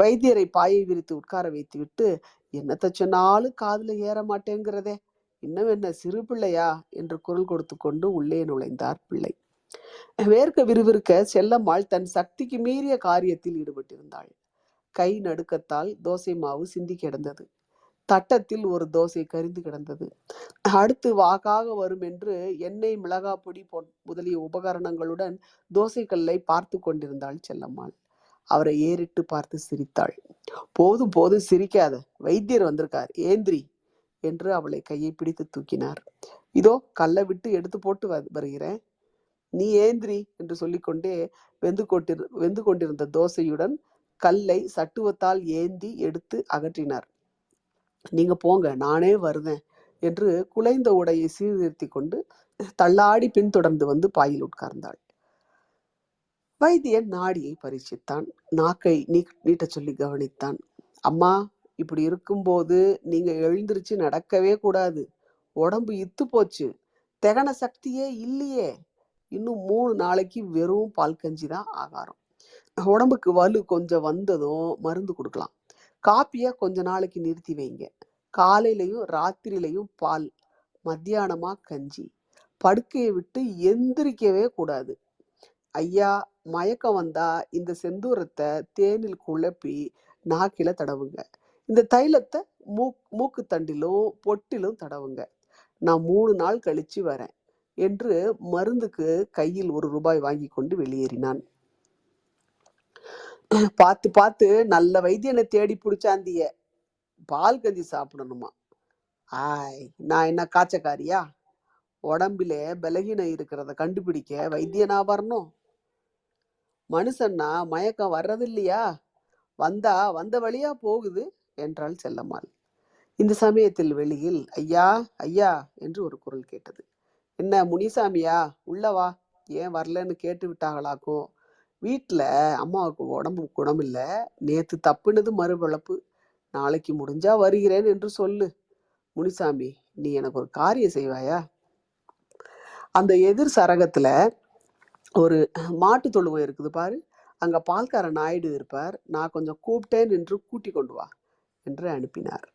வைத்தியரை பாயை விரித்து உட்கார வைத்துவிட்டு, என்னத்த சொன்னாலும் காதுல ஏற மாட்டேங்கிறதே, இன்னும் என்ன சிறு பிள்ளையா என்று குரல் கொடுத்து கொண்டு உள்ளே நுழைந்தார் பிள்ளை. வேர்க்க விறுவிறுக்க செல்லம்மாள் தன் சக்திக்கு மீறிய காரியத்தில் ஈடுபட்டிருந்தாள். கை நடுக்கத்தால் தோசை மாவு சிந்தி கிடந்தது. தட்டத்தில் ஒரு தோசை கரிந்து கிடந்தது. அடுத்து வாக்காக வரும் என்று எண்ணெய், மிளகா பொடி முதலிய உபகரணங்களுடன் தோசைக்கல்லை பார்த்து கொண்டிருந்தாள் செல்லம்மாள். அவரை ஏறிட்டு பார்த்து சிரித்தாள். போதும் போதும் சிரிக்காத, வைத்தியர் வந்திருக்கார், ஏந்திரி என்று அவளை கையை பிடித்து தூக்கினார். இதோ கல்லை விட்டு எடுத்து போட்டு வருகிறேன், நீ ஏந்திரி என்று சொல்லிக்கொண்டே வெந்து கொண்டிருந்த தோசையுடன் கல்லை சட்டுவத்தால் ஏந்தி எடுத்து அகற்றினார். நீங்க போங்க, நானே வருவேன் என்று குலைந்த உடையை சீர்திருத்தி கொண்டு தள்ளாடி பின்தொடர்ந்து வந்து பாயில் உட்கார்ந்தாள். வைத்தியன் நாடியை பரீட்சித்தான். நாக்கை நீட்ட சொல்லி கவனித்தான். அம்மா, இப்படி இருக்கும்போது நீங்க எழுந்திருச்சு நடக்கவே கூடாது. உடம்பு இத்து போச்சு, தெகன சக்தியே இல்லையே. இன்னும் 3 நாளைக்கு வெறும் பால் கஞ்சி தான் ஆகாரம். உடம்புக்கு வலு கொஞ்சம் வந்ததும் மருந்து கொடுக்கலாம். காப்பியை கொஞ்ச நாளைக்கு நிறுத்தி வைங்க. காலையிலையும் ராத்திரிலையும் பால், மத்தியானமா கஞ்சி. படுக்கையை விட்டு எந்திரிக்கவே கூடாது. ஐயா, மயக்கம் வந்தா இந்த செந்தூரத்தை தேனில் குழப்பி நாக்கில தடவுங்க. இந்த தைலத்தை மூக்கு தண்டிலும் பொட்டிலும் தடவுங்க. நான் 3 நாள் கழிச்சு வரேன் என்று மருந்துக்கு கையில் 1 ரூபாய் வாங்கி கொண்டு வெளியேறினான். பார்த்து பார்த்து நல்ல வைத்தியனை தேடி பிடிச்சாந்திய. பால் கஞ்சி சாப்பிடணுமா? நான் என்ன காய்ச்சக்காரியா? உடம்பிலே பலகீனம் இருக்கிறத கண்டுபிடிக்க வைத்தியனா வரணும்? மனுஷன்னா மயக்கம் வர்றது இல்லையா? வந்தா வந்த வழியா போகுது என்றாள் செல்லம்மாள். இந்த சமயத்தில் வெளியில் ஐயா ஐயா என்று ஒரு குரல் கேட்டது. என்ன முனிசாமியா, உள்ளவா, ஏன் வரலன்னு கேட்டு விட்டாங்களாக்கும். வீட்டுல அம்மாவுக்கு உடம்பு குணமில்ல, நேத்து தப்புனது மறுபிழப்பு, நாளைக்கு முடிஞ்சா வருகிறேன் என்று சொல்லு. முனிசாமி, நீ எனக்கு ஒரு காரியம் செய்வாயா? அந்த எதிர் சரகத்துல ஒரு மாட்டு தொழுவம் இருக்குது பாரு, அங்க பால்கார நாயுடு இருப்பார், நான் கொஞ்சம் கூப்பிட்டேன் என்று கூட்டி கொண்டு வா என்று அனுப்பினார்.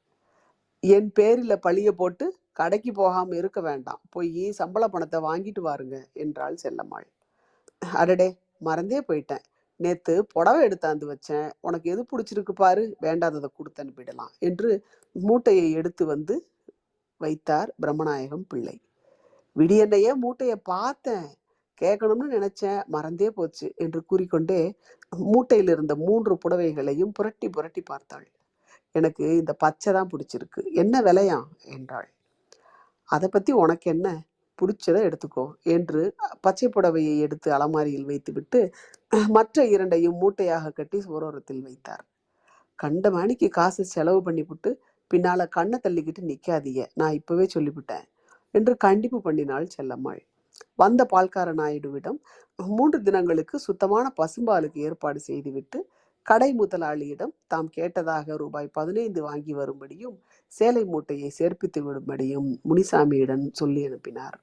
என் பேரில பழிய போட்டு கடைக்கு போகாம இருக்க வேண்டாம், போய் சம்பள பணத்தை வாங்கிட்டு வாருங்க என்றாள் செல்லம்மாள். அடடே, மறந்தே போயிட்டேன், நேத்து புடவை எடுத்தாந்து வச்சேன், உனக்கு எது பிடிச்சிருக்கு பாரு, வேண்டாததை கொடுத்து அனுப்பிடலாம் என்று மூட்டையை எடுத்து வந்து வைத்தார் பிரம்மநாயகம் பிள்ளை. விடியன்னையே மூட்டையை பார்த்தேன், கேட்கணும்னு நினைச்சேன், மறந்தே போச்சு என்று கூறிக்கொண்டே மூட்டையில் இருந்த 3 புடவைகளையும் புரட்டி புரட்டி பார்த்தாள். எனக்கு இந்த பச்சை தான் பிடிச்சிருக்கு, என்ன விலையாம் என்றாள். அதை பத்தி உனக்கு என்ன, பிடிச்சதை எடுத்துக்கோ என்று பச்சை புடவையை எடுத்து அலமாரியில் வைத்துவிட்டு மற்ற 2ஐயும் மூட்டையாக கட்டி சுவரோரத்தில் வைத்தார். கண்ட மணிக்கு காசு செலவு பண்ணிவிட்டு பின்னால கண்ணை தள்ளிக்கிட்டு நிக்காதீங்க, நான் இப்பவே சொல்லிவிட்டேன் என்று கண்டிப்பு பண்ணினாள் செல்லம்மாள். வந்த பால்கார நாயுடுவிடம் 3 தினங்களுக்கு சுத்தமான பசும்பாலுக்கு ஏற்பாடு செய்துவிட்டு கடை முதலாளியிடம் தாம் கேட்டதாக ரூபாய் 15 வாங்கி வரும்படியும் சேலை மூட்டையை சேர்ப்பித்து விடும்படியும் முனிசாமியிடம் சொல்லி அனுப்பினார்.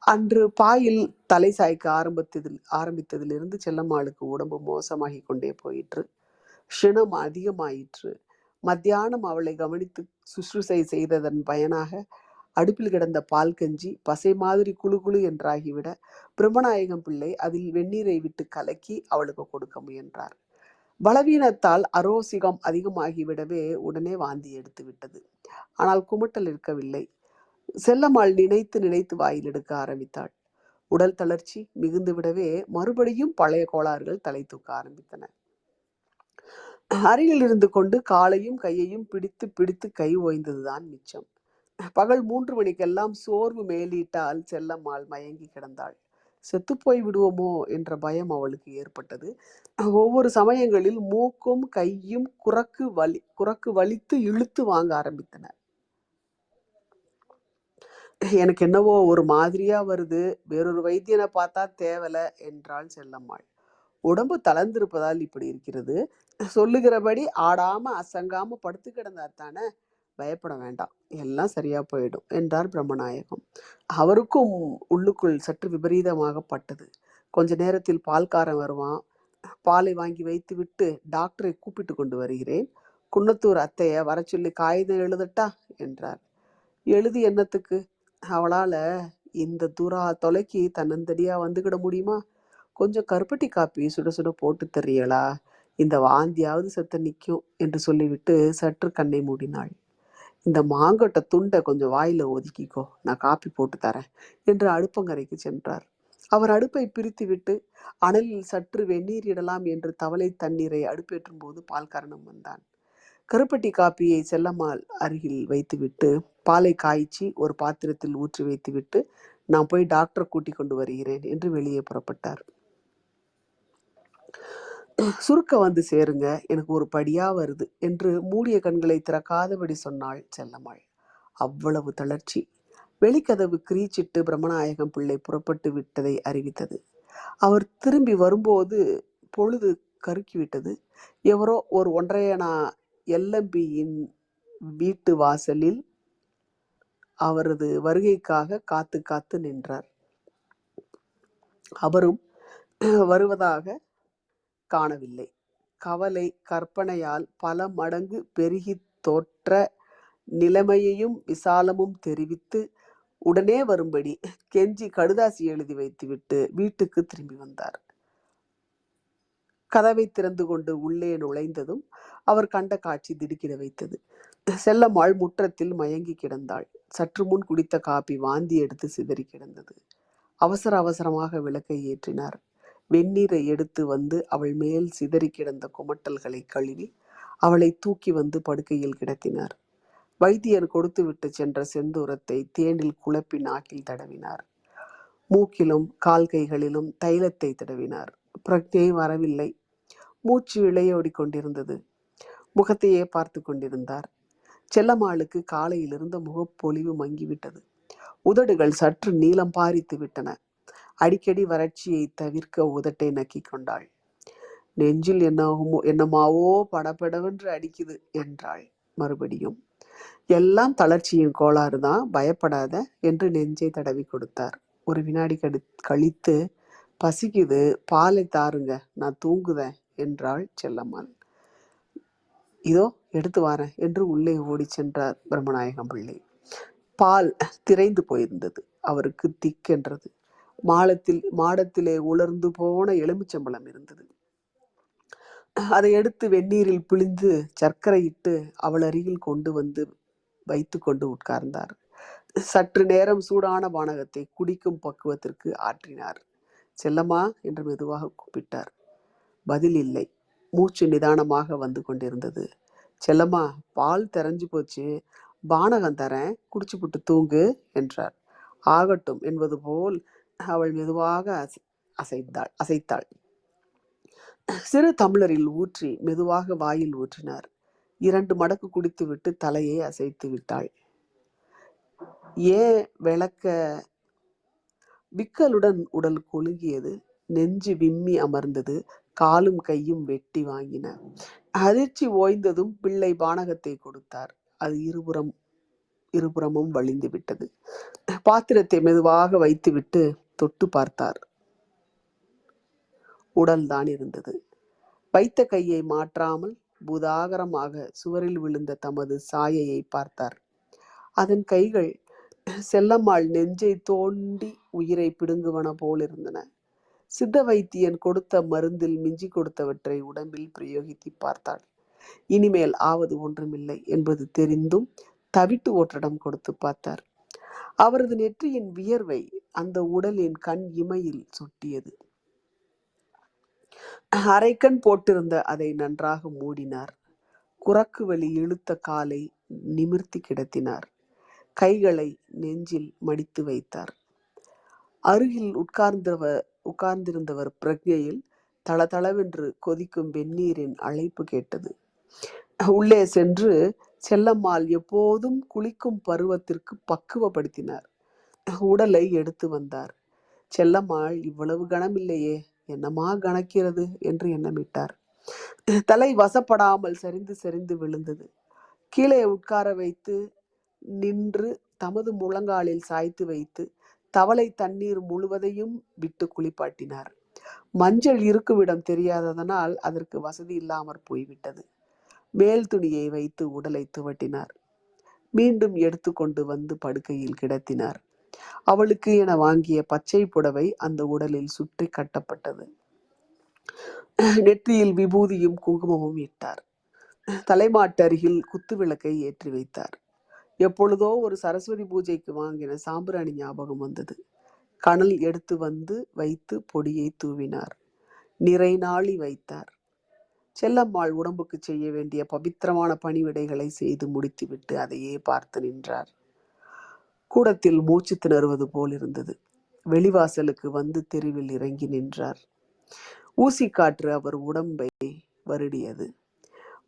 அன்று பாயில் தலை சாய்க்க ஆரம்பித்ததிலிருந்து செல்லம்மாளுக்கு உடம்பு மோசமாகி கொண்டே போயிற்று. க்ஷணம் அதிகமாயிற்று. மத்தியானம் அவளை கவனித்து சுசுசை செய்ததன் பயனாக அடுப்பில் கிடந்த பால் கஞ்சி பசை மாதிரி குழு குழு என்றாகிவிட பிரம்மநாயகம் பிள்ளை அதில் வெந்நீரை விட்டு கலக்கி அவளுக்கு கொடுக்க முயன்றார். பலவீனத்தால் அரோசிகம் அதிகமாகிவிடவே உடனே வாந்தி எடுத்து விட்டது. ஆனால் குமட்டல் இருக்கவில்லை. செல்லம்மாள் நினைத்து நினைத்து வாயில் எடுக்க ஆரம்பித்தாள். உடல் தளர்ச்சி மிகுந்து விடவே மறுபடியும் பழைய கோளாறுகள் தலை தூக்க ஆரம்பித்தன. அருகில் இருந்து கொண்டு காலையும் கையையும் பிடித்து பிடித்து கை ஓய்ந்ததுதான் மிச்சம். பகல் 3 மணிக்கெல்லாம் சோர்வு மேலிட்டால் செல்லம்மாள் மயங்கி கிடந்தாள். செத்துப்போய் விடுவோமோ என்ற பயம் அவளுக்கு ஏற்பட்டது. ஒவ்வொரு சமயங்களில் மூக்கும் கையும் குரக்கு வலித்து இழுத்து வாங்க ஆரம்பித்தன. எனக்கு என்னவோ ஒரு மாதிரியா வருது, வேறொரு வைத்தியனை பார்த்தா தேவலை என்றாள் செல்லம்மாள். உடம்பு தளர்ந்திருப்பதால் இப்படி இருக்கிறது, சொல்லுகிறபடி ஆடாம அசங்காம படுத்து கிடந்தார் தானே, பயப்பட வேண்டாம், எல்லாம் சரியா போயிடும் என்றார் பிரம்மநாயகம். அவருக்கும் உள்ளுக்குள் சற்று விபரீதமாக பட்டது. கொஞ்ச நேரத்தில் பால்காரன் வருவான், பாலை வாங்கி வைத்து விட்டு டாக்டரை கூப்பிட்டு கொண்டு வருகிறேன், குன்னத்தூர் அத்தைய வர சொல்லி காகிதம் எழுதட்டா என்றார். எழுதி என்னத்துக்கு, அவளால இந்த தூரா தொலைக்கு தன்னந்தடியா வந்துக்கிட முடியுமா? கொஞ்சம் கருப்பட்டி காப்பி சுட சுட போட்டு தர்றியளா, இந்த வாந்தியாவது செத்த நிற்கும் என்று சொல்லிவிட்டு சற்று கண்ணை மூடினாள். இந்த மாங்கொட்டை துண்டை கொஞ்சம் வாயில ஒதுக்கிக்கோ, நான் காப்பி போட்டு தரேன் என்று அடுப்பங்கரைக்கு சென்றார். அவர் அடுப்பை பிரித்து விட்டு அனலில் சற்று வெந்நீர் இடலாம் என்று தவளை தண்ணீரை அடுப்பேற்றும் போது பால்காரனும் வந்தான். கருப்பட்டி காப்பியை செல்லம்மாள் அருகில் வைத்துவிட்டு பாலை காய்ச்சி ஒரு பாத்திரத்தில் ஊற்றி வைத்துவிட்டு நான் போய் டாக்டரை கூட்டி கொண்டு வருகிறேன் என்று வெளியே புறப்பட்டார். சுருக்க வந்து சேருங்க, எனக்கு ஒரு படியா வருது என்று மூடிய கண்களை திறக்காதபடி சொன்னாள் செல்லம்மாள். அவ்வளவு தளர்ச்சி. வெளிக்கதவு கிரீச்சிட்டு பிரம்மநாயகம் பிள்ளை புறப்பட்டு விட்டதை அறிவித்தது. அவர் திரும்பி வரும்போது பொழுது கருக்கிவிட்டது. எவரோ ஒரு ஒன்றையனா எல்லம்பியின் வீட்டு வாசலில் அவரது வருகைக்காக காத்து காத்து நின்றார். அவரும் வருவதாக காணவில்லை. கவலை கற்பனையால் பல மடங்கு பெருகி தோற்ற நிலைமையையும் விசாலமும் தெரிவித்து உடனே வரும்படி கெஞ்சி கடுதாசி எழுதி வைத்துவிட்டு வீட்டுக்கு திரும்பி வந்தார். கதவை திறந்து கொண்டு உள்ளே நுழைந்ததும் அவர் கண்ட காட்சி திடுக்கிட வைத்தது. செல்லம்மாள் முற்றத்தில் மயங்கி கிடந்தாள். சற்று முன் குடித்த காப்பி வாந்தி எடுத்து சிதறி கிடந்தது. அவசர அவசரமாக விளக்கை ஏற்றினார். வெந்நீரை எடுத்து வந்து அவள் மேல் சிதறி கிடந்த குமட்டல்களை கழுவி அவளை தூக்கி வந்து படுக்கையில் கிடத்தினார். வைத்தியர் கொடுத்து விட்டு சென்ற செந்தூரத்தை தேனில் குழப்பி நாக்கில் தடவினார். மூக்கிலும் கால் கைகளிலும் தைலத்தை தடவினார். பிரக்ஞை வரவில்லை. மூச்சு விளையோடி கொண்டிருந்தது. முகத்தையே பார்த்து கொண்டிருந்தார். செல்லம்மாளுக்கு காலையில் இருந்த முகப்பொலிவு மங்கிவிட்டது. உதடுகள் சற்று நீளம் பாரித்து விட்டன. அடிக்கடி வறட்சியை தவிர்க்க உதட்டை நக்கி கொண்டாள். நெஞ்சில் என்னமாவோ படபடவென்று அடிக்குது என்றாள் மறுபடியும். எல்லாம் தளர்ச்சியின் கோளாறுதான், பயப்படாத என்று நெஞ்சை தடவி கொடுத்தார். ஒரு வினாடி கழித்து பசிக்குது, பாலை தாருங்க, நான் தூங்குதேன் என்றாள் செல்லம்மாள். இதோ எடுத்து வாரேன் என்று உள்ளே ஓடி சென்றார் பிரம்மநாயகம் பிள்ளை. பால் திரைந்து போயிருந்தது. அவருக்கு திக்கென்றது. மாடத்திலே உலர்ந்து போன எலுமிச்சம்பழம் இருந்தது. அதை எடுத்து வெந்நீரில் பிழிந்து சர்க்கரையிட்டு அவள் அருகில் கொண்டு வந்து வைத்து கொண்டு உட்கார்ந்தார். சற்று நேரம் சூடான பானகத்தை குடிக்கும் பக்குவத்திற்கு ஆற்றினார். செல்லம்மா என்று மெதுவாக கூப்பிட்டார். பதில் இல்லை. மூச்சு நிதானமாக வந்து கொண்டிருந்தது. செல்லம்மா, பால் தெரிஞ்சு போச்சு, பானகம் தரேன், குடிச்சுப்புட்டு தூங்கு என்றார். ஆகட்டும் என்பது போல் அவள் மெதுவாக அசைத்தாள். சிறு தம்ளரில் ஊற்றி மெதுவாக வாயில் ஊற்றினார். 2 மடக்கு குடித்துவிட்டு தலையை அசைத்து விட்டாள். ஏன் விளக்க? விக்கலுடன் உடல் குலுங்கியது. நெஞ்சு விம்மி அமர்ந்தது. காலும் கையும் வெட்டி வாங்கின. அதிர்ச்சி ஓய்ந்ததும் பிள்ளை பானகத்தை கொடுத்தார். அது இருபுறமும் வழிந்து விட்டது. பாத்திரத்தை மெதுவாக வைத்துவிட்டு தொட்டு பார்த்தார். உடல்தான் இருந்தது. வைத்த கையை மாற்றாமல் பூதாகரமாக சுவரில் விழுந்த தமது சாயையை பார்த்தார். அதன் கைகள் செல்லம்மாள் நெஞ்சை தோண்டி உயிரை பிடுங்குவன போல் இருந்தன. சித்த வைத்தியன் கொடுத்த மருந்தில் மிஞ்சி கொடுத்தவற்றை உடம்பில் பிரயோகித்து பார்த்தாள். இனிமேல் ஆவது ஒன்றுமில்லை என்பது தெரிந்தும் தவிட்டு ஒற்றடம் கொடுத்து பார்த்தார். அவரது நெற்றியின் வியர்வை அந்த உடலின் கண் இமையில் சொட்டியது. அரைக்கண் போட்டிருந்த அதை நன்றாக மூடினார். குரக்கு வலி இழுத்த காலை நிமிர்த்தி கிடத்தினார். கைகளை நெஞ்சில் மடித்து வைத்தார். அருகில் உட்கார்ந்திருந்தவர் பிரக்ஞையில் தளதளவென்று கொதிக்கும் வெந்நீரின் அழைப்பு கேட்டது. உள்ளே சென்று செல்லம்மாள் எப்போதும் குளிக்கும் பருவத்திற்கு பக்குவப்படுத்தினார். உடலை எடுத்து வந்தார். செல்லம்மாள் இவ்வளவு கனமில்லையே, என்னமா கணக்கிறது என்று எண்ணமிட்டார். தலை வசப்படாமல் சரிந்து சரிந்து விழுந்தது. கீழே உட்கார வைத்து நின்று தமது முழங்காலில் சாய்த்து வைத்து தவளை தண்ணீர் முழுவதையும் விட்டு குளிப்பாட்டினார். மஞ்சள் இருக்குமிடம் தெரியாததனால் அதற்கு வசதி இல்லாமற் போய்விட்டது. மேல் துணியை வைத்து உடலை துவட்டினார். மீண்டும் எடுத்து கொண்டு வந்து படுக்கையில் கிடத்தினார். அவளுக்கு என வாங்கிய பச்சை புடவை அந்த உடலில் சுற்றி கட்டப்பட்டது. நெற்றியில் விபூதியும் குங்குமமும் இட்டார். தலைமாட்டு அருகில் குத்து விளக்கை ஏற்றி வைத்தார். எப்பொழுதோ ஒரு சரஸ்வதி பூஜைக்கு வாங்கின சாம்பிராணி ஞாபகம் வந்தது. கனல் எடுத்து வந்து வைத்து பொடியை தூவினார். நிறை நாளி வைத்தார். செல்லம்மாள் உடம்புக்கு செய்ய வேண்டிய பவித்திரமான பணிவிடைகளை செய்து முடித்துவிட்டு அதையே பார்த்து நின்றார். கூடத்தில் மூச்சு திணறுவது போல் இருந்தது. வெளிவாசலுக்கு வந்து தெருவில் இறங்கி நின்றார். ஊசிக்காற்று அவர் உடம்பை வருடியது.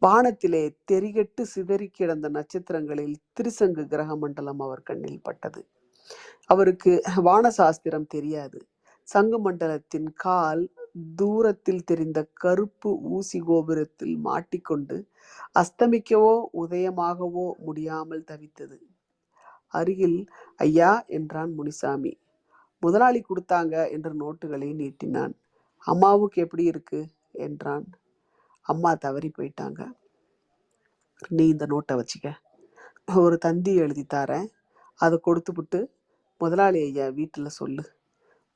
வானத்திலே தெரிகெட்டு சிதறி கிடந்த நட்சத்திரங்களில் திரிசங்கு கிரக மண்டலம் அவர் கண்ணில் பட்டது. அவருக்கு வானசாஸ்திரம் தெரியாது. சங்கு மண்டலத்தின் கால் தூரத்தில் தெரிந்த கருப்பு ஊசி கோபுரத்தில் மாட்டிக்கொண்டு அஸ்தமிக்கவோ உதயமாகவோ முடியாமல் தவித்தது. அருகில் ஐயா என்றான் முனிசாமி. முதலாளி கொடுத்தாங்க என்று நோட்டுகளை நீட்டினான். அம்மாவுக்கு எப்படி இருக்கு என்றான். அம்மா தவறி போயிட்டாங்க. நீ இந்த நோட்டை வச்சுக்க. ஒரு தந்தி எழுதி தரேன். அதை கொடுத்துவிட்டு முதலாளி ஐயா வீட்டில் சொல்லு.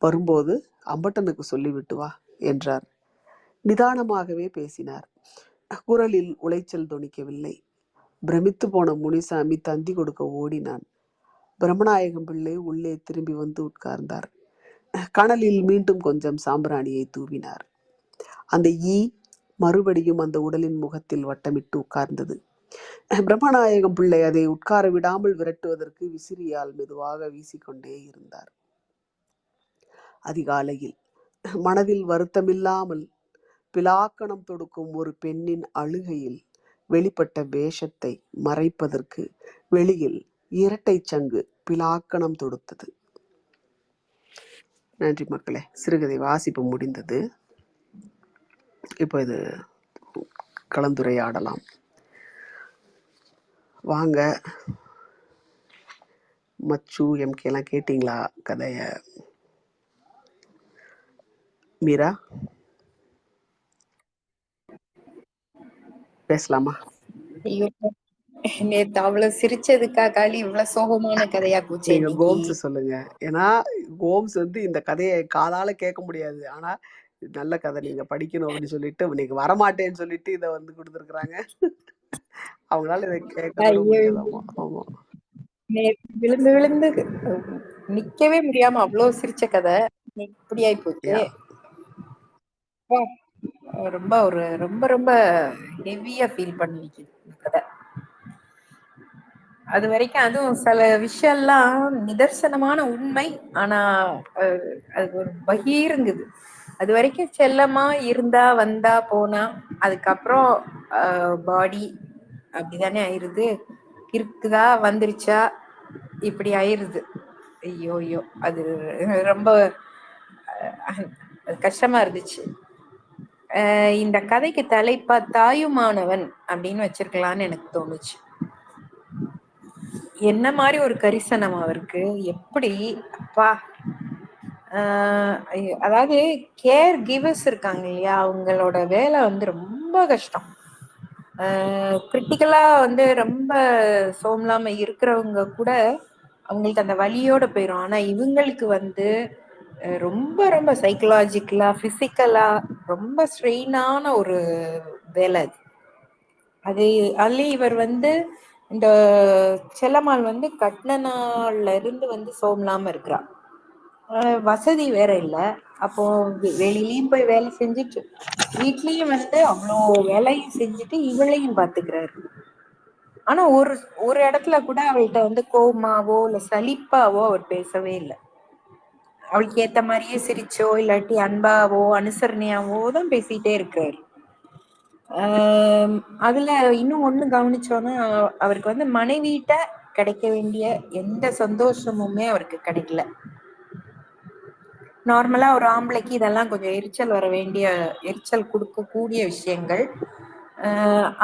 வரும்போது அம்பட்டனுக்கு சொல்லிவிட்டு வா என்றார். நிதானமாகவே பேசினார். குரலில் உளைச்சல் தொனிக்கவில்லை. பிரமித்து போன முனிசாமி தந்தி கொடுக்க ஓடினான். பிரம்மநாயகம் பிள்ளை உள்ளே திரும்பி வந்து உட்கார்ந்தார். கனலில் மீண்டும் கொஞ்சம் சாம்பிராணியை தூவினார். அந்த ஈ மறுபடியும் அந்த உடலின் முகத்தில் வட்டமிட்டு உட்கார்ந்தது. பிரம்மநாயகம் பிள்ளை அதை உட்கார விடாமல் விரட்டுவதற்கு விசிறியால் மெதுவாக வீசிக்கொண்டே இருந்தார். அதிகாலையில் மனதில் வருத்தமில்லாமல் பிலாக்கணம் தொடுக்கும் ஒரு பெண்ணின் அழுகையில் வெளிப்பட்ட வேஷத்தை மறைப்பதற்கு வெளியில் இரட்டை சங்கு பிலாக்கணம் தொடுத்தது. நன்றி மக்களே. சிறுகதை வாசிப்பு முடிந்தது. இப்போ இது கலந்துரையாடலாம். வாங்க. மச்சு எம்கேலாம் கேட்டிங்களா கதைய? மீரா பேசலாமா? ஐயோ, நேத்து அவ்வளவு சிரிச்சதுக்கா காலி இவ்வளவு சோகமான கதையா போச்சு. நீங்க கோம்ஸ் சொல்லுங்க. ஏன்னா கோம்ஸ் வந்து இந்த கதையை காதால கேட்க முடியாது. ஆனா நல்ல கதை நீங்க படிக்கணும் அப்படின்னு சொல்லிட்டு நீங்க வரமாட்டேன்னு சொல்லிட்டு இதை வந்து கொடுத்துருக்குறாங்க. அவங்களால இதை கேட்க முடியாதாமா. ஆமா, விழுந்து விழுந்து நிக்கவே முடியாம அவ்வளவு சிரிச்ச கதை இப்படி ஆயி போச்சு. ரொம்ப ஒரு ரொம்ப ரொம்ப ஹெவியா ஃபீல் பண்ணி வைக்குது இந்த கதை. அது வரைக்கும் அதுவும் சில விஷயம்லாம் நிதர்சனமான உண்மை. ஆனா அது ஒரு பகீருங்குது. அது வரைக்கும் செல்லமா இருந்தா வந்தா போனா, அதுக்கப்புறம் பாடி அப்படிதானே ஆயிருது. இருக்குதா வந்துருச்சா இப்படி ஆயிருது. ஐயோ ஐயோ, அது ரொம்ப கஷ்டமா இருந்துச்சு. இந்த கதைக்கு தலைப்பா தாயுமானவன் அப்படின்னு வச்சிருக்கலான்னு எனக்கு தோணுச்சு. என்ன மாதிரி ஒரு கரிசனம் அவருக்கு! எப்படி அப்பா! அதாவது கேர் கிவர்ஸ் இருக்காங்க இல்லையா, அவங்களோட வேலை வந்து ரொம்ப கஷ்டம். கிரிட்டிக்கலா வந்து ரொம்ப சோம்பலாம இருக்கிறவங்க கூட அவங்களுக்கு அந்த வலியோட போயிடும். ஆனா இவங்களுக்கு வந்து ரொம்ப ரொம்ப சைக்கலாஜிக்கலா பிசிக்கலா ரொம்ப ஸ்ட்ரெயினான ஒரு வேலை அது. அதுலயும் இவர் வந்து இந்த செல்லம்மாள் வந்து கட்டின நாள்ல இருந்து வந்து சோம்பலாம இருக்கிறா. வசதி வேற இல்ல. அப்போ வெளியிலயும் போய் வேலை செஞ்சுட்டு வீட்லயும் வந்து அவ்வளோ வேலையும் செஞ்சுட்டு இவளையும் பாத்துக்கிறாரு. ஆனா ஒரு இடத்துல கூட அவள்கிட்ட வந்து கோபமாவோ இல்ல சலிப்பாவோ அவர் பேசவே இல்லை. அவளுக்கு ஏத்த மாதிரியே சிரிச்சோ இல்லாட்டி அன்பாவோ அனுசரணையாவோ தான் பேசிட்டே இருக்காரு. அதுல இன்னும் ஒண்ணு கவனிச்சோன்னா, அவருக்கு வந்து மனைவிட்ட கிடைக்க வேண்டிய எந்த சந்தோஷமுமே அவருக்கு கிடைக்கல. நார்மலா ஒரு ஆம்பளைக்கு இதெல்லாம் கொஞ்சம் எரிச்சல் கொடுக்கக்கூடிய விஷயங்கள்.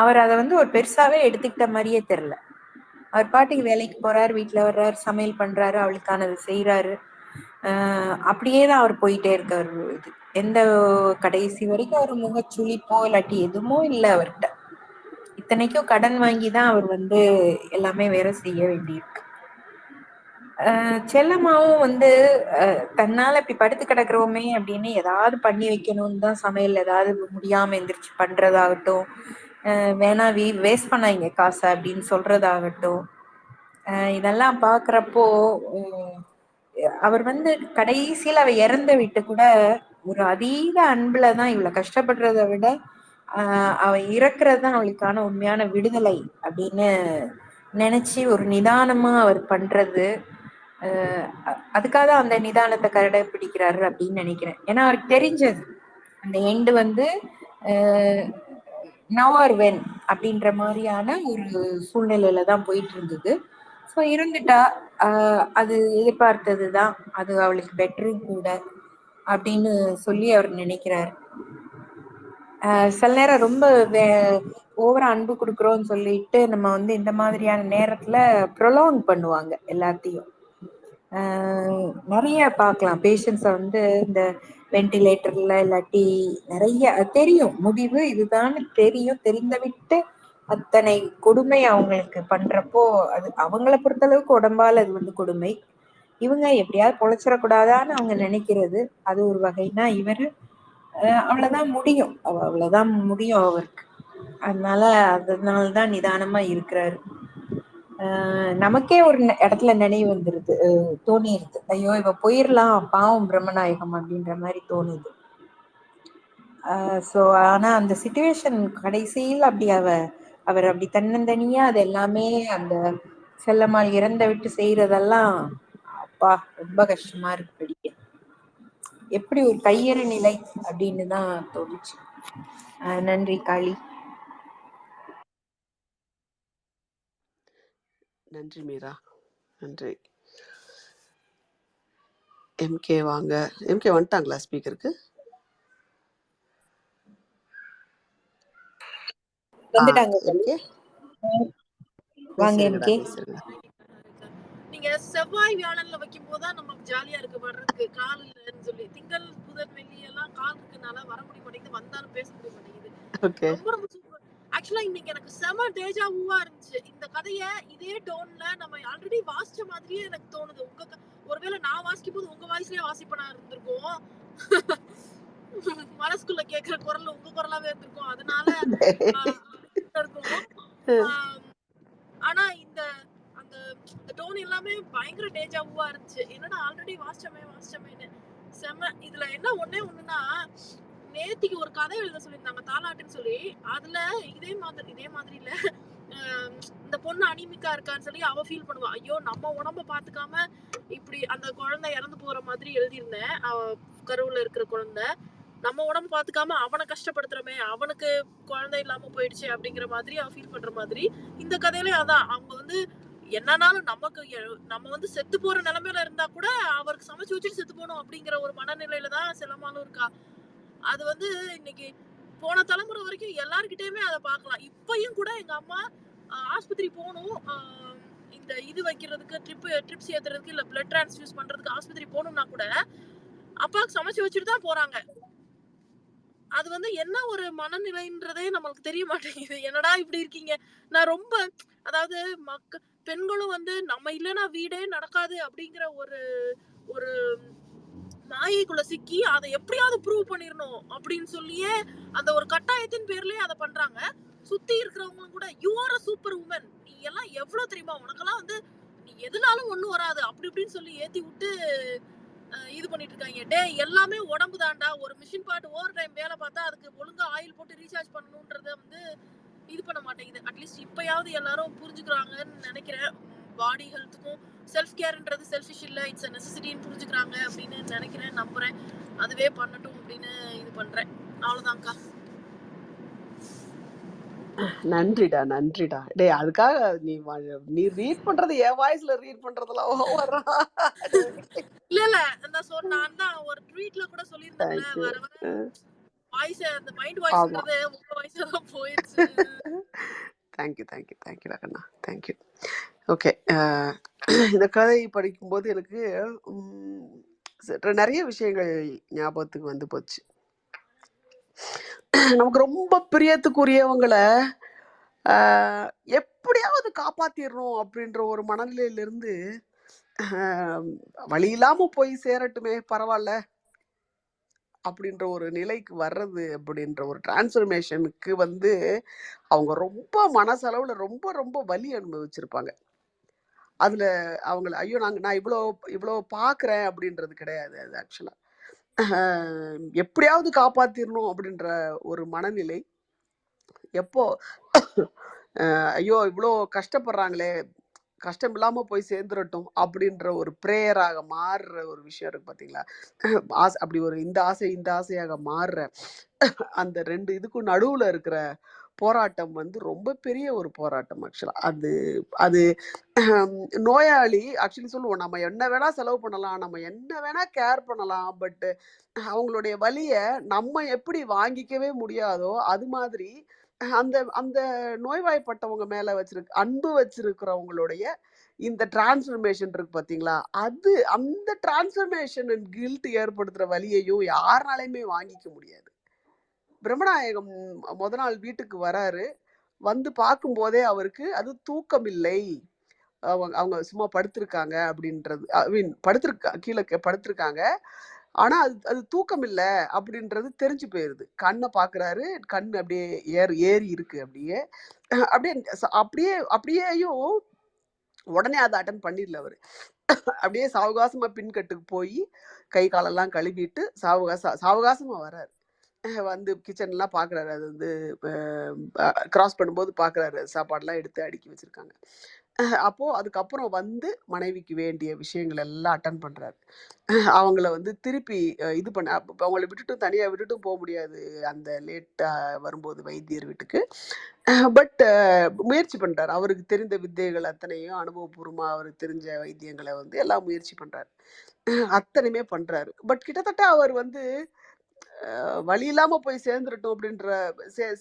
அவர் அதை வந்து ஒரு பெருசாவே எடுத்துக்கிட்ட மாதிரியே தெரியல. அவர் பாட்டுக்கு வேலைக்கு போறாரு, வீட்டுல வர்றாரு, சமையல் பண்றாரு, அவளுக்கானது செய்யறாரு. அப்படியேதான் அவர் போயிட்டே இருக்காரு. இது எந்த கடைசி வரைக்கும் ஒரு முகச்சுளிப்போ இல்லாட்டி எதுவுமோ இல்லை அவர்கிட்ட. இத்தனைக்கும் கடன் வாங்கிதான் அவர் வந்து எல்லாமே வேற செய்ய வேண்டியிருக்கு. செல்லம்மாவும் வந்து தன்னால இப்படி படுத்து கிடக்குறோமே அப்படின்னு ஏதாவது பண்ணி வைக்கணும்னு தான் சமையல் ஏதாவது முடியாம எந்திரிச்சு பண்றதாகட்டும், வேணா வேஸ்ட் பண்ணாங்க காசை அப்படின்னு சொல்றதாகட்டும், இதெல்லாம் பாக்குறப்போ அவர் வந்து கடைசியில அவ இறந்த விட்டு கூட ஒரு அதீத அன்புலதான் இவ்வளவு கஷ்டப்படுறத விட அவ இறக்குறது தான் அவளுக்கான உண்மையான விடுதலை அப்படின்னு நினைச்சு ஒரு நிதானமா அவர் பண்றது. அதுக்காக அந்த நிதானத்தை கடைபிடிக்கிறாரு அப்படின்னு நினைக்கிறேன். ஏன்னா அவருக்கு தெரிஞ்சது அந்த எண்டு வந்து நவ் ஆர் வென் அப்படின்ற மாதிரியான ஒரு சூழ்நிலையில தான் போயிட்டு இருந்தது. ஸோ இருந்துட்டா அது எதிர்பார்த்ததுதான், அது அவளுக்கு பெட்டரும் கூட அப்படின்னு சொல்லி அவர் நினைக்கிறார். சில நேரம் ரொம்ப ஓவரா அன்பு கொடுக்குறோம்னு சொல்லிட்டு நம்ம வந்து இந்த மாதிரியான நேரத்துல ப்ரொலாங் பண்ணுவாங்க எல்லாத்தையும். நிறைய பார்க்கலாம் பேஷண்ட்ஸை வந்து இந்த வென்டிலேட்டர்ல இல்லாட்டி நிறைய தெரியும் முடிவு இதுதான் தெரியும், தெரிந்த விட்டு அத்தனை கொடுமை அவங்களுக்கு பண்றப்போ அது அவங்கள பொறுத்தளவுக்கு உடம்பால் அது வந்து கொடுமை. இவங்க எப்படியாவது பொழைச்சிடக்கூடாதான்னு அவங்க நினைக்கிறது அது ஒரு வகைனா, இவரு அவ்வளவுதான் முடியும், அவ்வளவுதான் முடியும் அவருக்கு. அதனாலதான் நிதானமா இருக்கிறாரு. நமக்கே ஒரு இடத்துல நினைவு வந்துருது, தோணிருது, ஐயோ இவ போயிடலாம் பாவம் பிரம்மநாயகம் அப்படின்ற மாதிரி தோணுது. ஸோ ஆனா அந்த சிச்சுவேஷன் கடைசியில் அப்படி அவர் அப்படி தன்னந்தனியா அது எல்லாமே அந்த செல்லம்மாள் இறந்த விட்டு செய்யறதெல்லாம் அப்பா ரொம்ப கஷ்டமா இருக்கு படிக்க. எப்படி ஒரு கையறு நிலை அப்படின்னு தான் தோணுச்சு. நன்றி காளி. நன்றி மீரா, நன்றி. எம்கே வாங்க. எம்கே வந்துட்டாங்களா ஸ்பீக்கருக்கு? வந்துட்டாங்க. எம்கே வாங்க பேசுறீங்கடா, எம்கே. பேசுறீங்க. நீங்க செவ்வாய் வியாழன்ல வைக்கும் போதுதான் நமக்கு ஜாலியா இருக்கு வர்றதுக்கு, கால் இல்லைன்னு சொல்லி. திங்கள் புதன் வெள்ளி எல்லாம் கால் இருக்குனால வர முடிய மாட்டேங்குது, வந்தாலும் பேச முடிய மாட்டேங்குது. ரொம்ப ரொம்ப சூப்பர். ஆக்சுவலா இன்னைக்கு எனக்கு செம டேஜா ஊவா இருந்துச்சு. இந்த கதைய இதே டோன்ல நம்ம ஆல்ரெடி வாசிச்ச மாதிரியே எனக்கு தோணுது. ஒருவேளை நான் வாசிக்கும் போது உங்க வாய்ஸ்லயே வாசிப்பனா இருந்திருக்கும், மனசுக்குள்ள கேக்குற குரல் உங்க குரலாவே இருந்திருக்கும், அதனால இருக்கும். ஆனா இந்த டோன் எல்லாமே பயங்கர டேஜாவா இருந்துச்சு. என்னடா ஆல்ரெடி வாசிச்சமேன்னு செம்ம. இதுல என்ன ஒண்ணுன்னா, நேத்திக்கு ஒரு கதை எழுத சொல்லியிருந்தாங்க தாலாட்டுன்னு சொல்லி. அதுல இதே மாதிரி இல்ல, இந்த பொண்ணு அனிமிக்கா இருக்கான்னு சொல்லி அவ ஃபீல் பண்ணுவா. ஐயோ நம்ம உடம்ப பாத்துக்காம இப்படி அந்த குழந்தை இறந்து போற மாதிரி எழுதியிருந்தேன். அவ கருவுல இருக்கிற குழந்தை நம்ம உடம்பு பாத்துக்காம அவனை கஷ்டப்படுத்துறமே, அவனுக்கு குழந்தை இல்லாம போயிடுச்சு அப்படிங்கிற மாதிரி அவ ஃபீல் பண்ற மாதிரி இந்த கதையிலயும் அதான். அவங்க வந்து என்னன்னாலும் நம்ம வந்து செத்து போற நிலைமையில இருந்தா கூட அவருக்கு சமைச்சு வச்சுட்டு செத்து போகணும் அப்படிங்கிற ஒரு மனநிலையில தான் செல்லம்மாளும் இருக்கா. அது வந்து இன்னைக்கு போன தலைமுறை வரைக்கும் எல்லார்கிட்டயுமே அதை பார்க்கலாம். இப்பயும் கூட எங்க அம்மா ஆஸ்பத்திரி போகணும், இந்த இது வைக்கிறதுக்கு ட்ரிப்ஸ் ஏத்துறதுக்கு இல்ல பிளட் டிரான்ஸ்ஃபியூஸ் பண்றதுக்கு ஆஸ்பத்திரி போகணும்னா கூட அப்பாவுக்கு சமைச்சு வச்சுட்டு தான் போறாங்க. அது வந்து என்ன ஒரு மனநிலைன்றதே நம்மளுக்கு தெரிய மாட்டேங்குது. என்னடா இப்படி இருக்கீங்க. நான் ரொம்ப அதாவது பெண்களும் வந்து நம்ம இல்லைன்னா வீடே நடக்காது அப்படிங்கிற ஒரு மாயைக்குள்ள சிக்கி அதை எப்படியாவது ப்ரூவ் பண்ணிடணும் அப்படின்னு சொல்லியே அந்த ஒரு கட்டாயத்தின் பேர்லயே அதை பண்றாங்க. சுத்தி இருக்கிறவங்களும் கூட you are a super woman, நீ எல்லாம் எவ்வளவு தெரியுமா, உனக்கெல்லாம் வந்து நீ எதுனாலும் ஒண்ணும் வராது அப்படி இப்படின்னு சொல்லி ஏத்தி விட்டு இது பண்ணிட்டு இருக்காங்க. டே எல்லாமே உடம்பு தாண்டா, ஒரு மிஷின் பார்ட் ஓவர் டைம் வேலை பார்த்தா அதுக்கு ஒழுங்கா ஆயில் போட்டு ரீசார்ஜ் பண்ணணும்ன்றத வந்து இது பண்ண மாட்டேங்குது. அட்லீஸ்ட் இப்பயாவது எல்லாரும் புரிஞ்சுக்கிறாங்கன்னு நினைக்கிறேன். பாடி ஹெல்த்துக்கும் செல்ஃப் கேர்ன்றது செல்ஃபிஷ் இல்லை, இட்ஸ் அ நெசசிட்டின்னு புரிஞ்சுக்கிறாங்க அப்படின்னு நினைக்கிறேன், நம்புறேன். அதுவே பண்ணட்டும் அப்படின்னு இது பண்றேன். அவ்வளவுதான்க்கா. நன்றிடா நன்றிடா. டேய் அதுக்காக நீ ரீட் பண்றது என் வாய்ஸ்ல ரீட் பண்றதெல்லாம் ஓவரா. இல்ல இல்ல நான் தான் ஒரு ட்வீட்ல கூட சொல்லியிருந்தேன்ல, தேங்க்யூ. வர வர வாய்ஸ் அந்த மைண்ட் வாய்ஸ்ன்றது உங்க வாய்ஸா தான் போயிருச்சு. தேங்க்யூ தேங்க்யூ தேங்க்யூடா கண்ணா, தேங்க்யூ. ஓகே, இந்த கதை படிக்கும்போது எனக்கு நிறைய விஷயங்கள் ஞாபகத்துக்கு வந்து போச்சு. நமக்கு ரொம்ப பிரியத்துக்குரியவங்களை எப்படியாவது காப்பாத்திடணும் அப்படின்ற ஒரு மனநிலையிலிருந்து வழி இல்லாம போய் சேரட்டுமே பரவாயில்ல அப்படின்ற ஒரு நிலைக்கு வர்றது, அப்படின்ற ஒரு டிரான்ஸ்ஃபர்மேஷனுக்கு வந்து அவங்க ரொம்ப மனசளவுல ரொம்ப ரொம்ப வலி அனுபவிச்சிருப்பாங்க. அதுல அவங்கள ஐயோ நான் இவ்வளோ பாக்குறேன் அப்படின்றது கிடையாது. அது ஆக்சுவலா எப்படியாவது காப்பாத்திடணும் அப்படின்ற ஒரு மனநிலை எப்போ ஐயோ இவ்வளோ கஷ்டப்படுறாங்களே, கஷ்டம் இல்லாம போய் சேர்ந்துடட்டும் அப்படின்ற ஒரு பிரேயராக மாறுற ஒரு விஷயம் இருக்கு பாத்தீங்களா. அப்படி ஒரு இந்த ஆசையாக மாறுற அந்த ரெண்டு இதுக்கும் நடுவுல இருக்கிற போராட்டம் வந்து ரொம்ப பெரிய ஒரு போராட்டம். ஆக்சுவலா அது நோயாளி ஆக்சுவலி சொல்லுவோம், நம்ம என்ன வேணா செலவு பண்ணலாம், நம்ம என்ன வேணா கேர் பண்ணலாம், பட் அவங்களுடைய வலிய நம்ம எப்படி வாங்கிக்கவே முடியாதோ அது மாதிரி அந்த அந்த நோய்வாய்ப்பட்டவங்க மேல அன்பு வச்சிருக்கிறவங்களுடைய இந்த டிரான்ஸ்ஃபர்மேஷன் இருக்கு பாத்தீங்களா, அது அந்த டிரான்ஸ்ஃபர்மேஷன் அண்ட் கில்ட் ஏற்படுத்துற வலியையும் யாருனாலையுமே வாங்கிக்க முடியாது. பிரம்மநாயகம் முத நாள் வீட்டுக்கு வராரு, வந்து பார்க்கும்போதே அவருக்கு அது தூக்கம் இல்லை, அவங்க சும்மா படுத்திருக்காங்க அப்படின்றது, கீழே படுத்திருக்காங்க, ஆனா அது தூக்கம் இல்ல அப்படின்றது தெரிஞ்சு போயிருது. கண்ணை பாக்குறாரு, கண் அப்படியே ஏறி இருக்கு, அப்படியே அப்படியே அப்படியே அப்படியேயும் உடனே அதை அட்டன் பண்ணிடல அவரு. அப்படியே சாவகாசமா பின்கட்டுக்கு போய் கை காலெல்லாம் கழுவிட்டு சாவகாசமா வராரு. வந்து கிச்சன்லாம் பார்க்குறாரு, அது வந்து கிராஸ் பண்ணும்போது பார்க்குறாரு, சாப்பாடுலாம் எடுத்து அடுக்கி வச்சுருக்காங்க. அப்போது அதுக்கப்புறம் வந்து மனைவிக்கு வேண்டிய விஷயங்கள் எல்லாம் அட்டன் பண்ணுறாரு. அவங்கள வந்து திருப்பி இது பண்ண அவங்கள விட்டுட்டும் தனியாக விட்டுட்டும் போக முடியாது அந்த லேட்டாக வரும்போது வைத்தியர் வீட்டுக்கு. பட் முயற்சி பண்ணுறாரு, அவருக்கு தெரிந்த வித்தைகள் அத்தனையும் அனுபவபூர்வமாக அவருக்கு தெரிஞ்ச வைத்தியங்களை வந்து எல்லாம் முயற்சி பண்ணுறாரு, அத்தனையுமே பண்ணுறாரு. பட் கிட்டத்தட்ட அவர் வந்து வழி இல்லாம போய் சேர்ந்துடட்டும் அப்படின்ற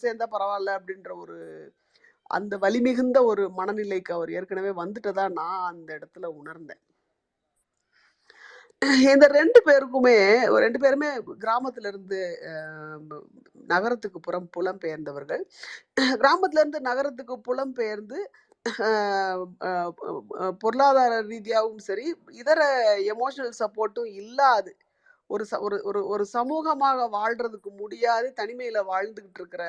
சேர்ந்தா பரவாயில்ல அப்படின்ற ஒரு அந்த வலி மிகுந்த ஒரு மனநிலைக்கு அவர் ஏற்கனவே வந்துட்டதா நான் அந்த இடத்துல உணர்ந்தேன். இந்த ரெண்டு பேருமே கிராமத்துல இருந்து நகரத்துக்கு புலம்பெயர்ந்தவர்கள். கிராமத்துல இருந்து நகரத்துக்கு புலம்பெயர்ந்து பொருளாதார ரீதியாகவும் சரி, இதர எமோஷனல் சப்போர்ட்டும் இல்லாது ஒரு சமூகமாக வாழ்றதுக்கு முடியாது, தனிமையில வாழ்ந்துகிட்டு இருக்கிற,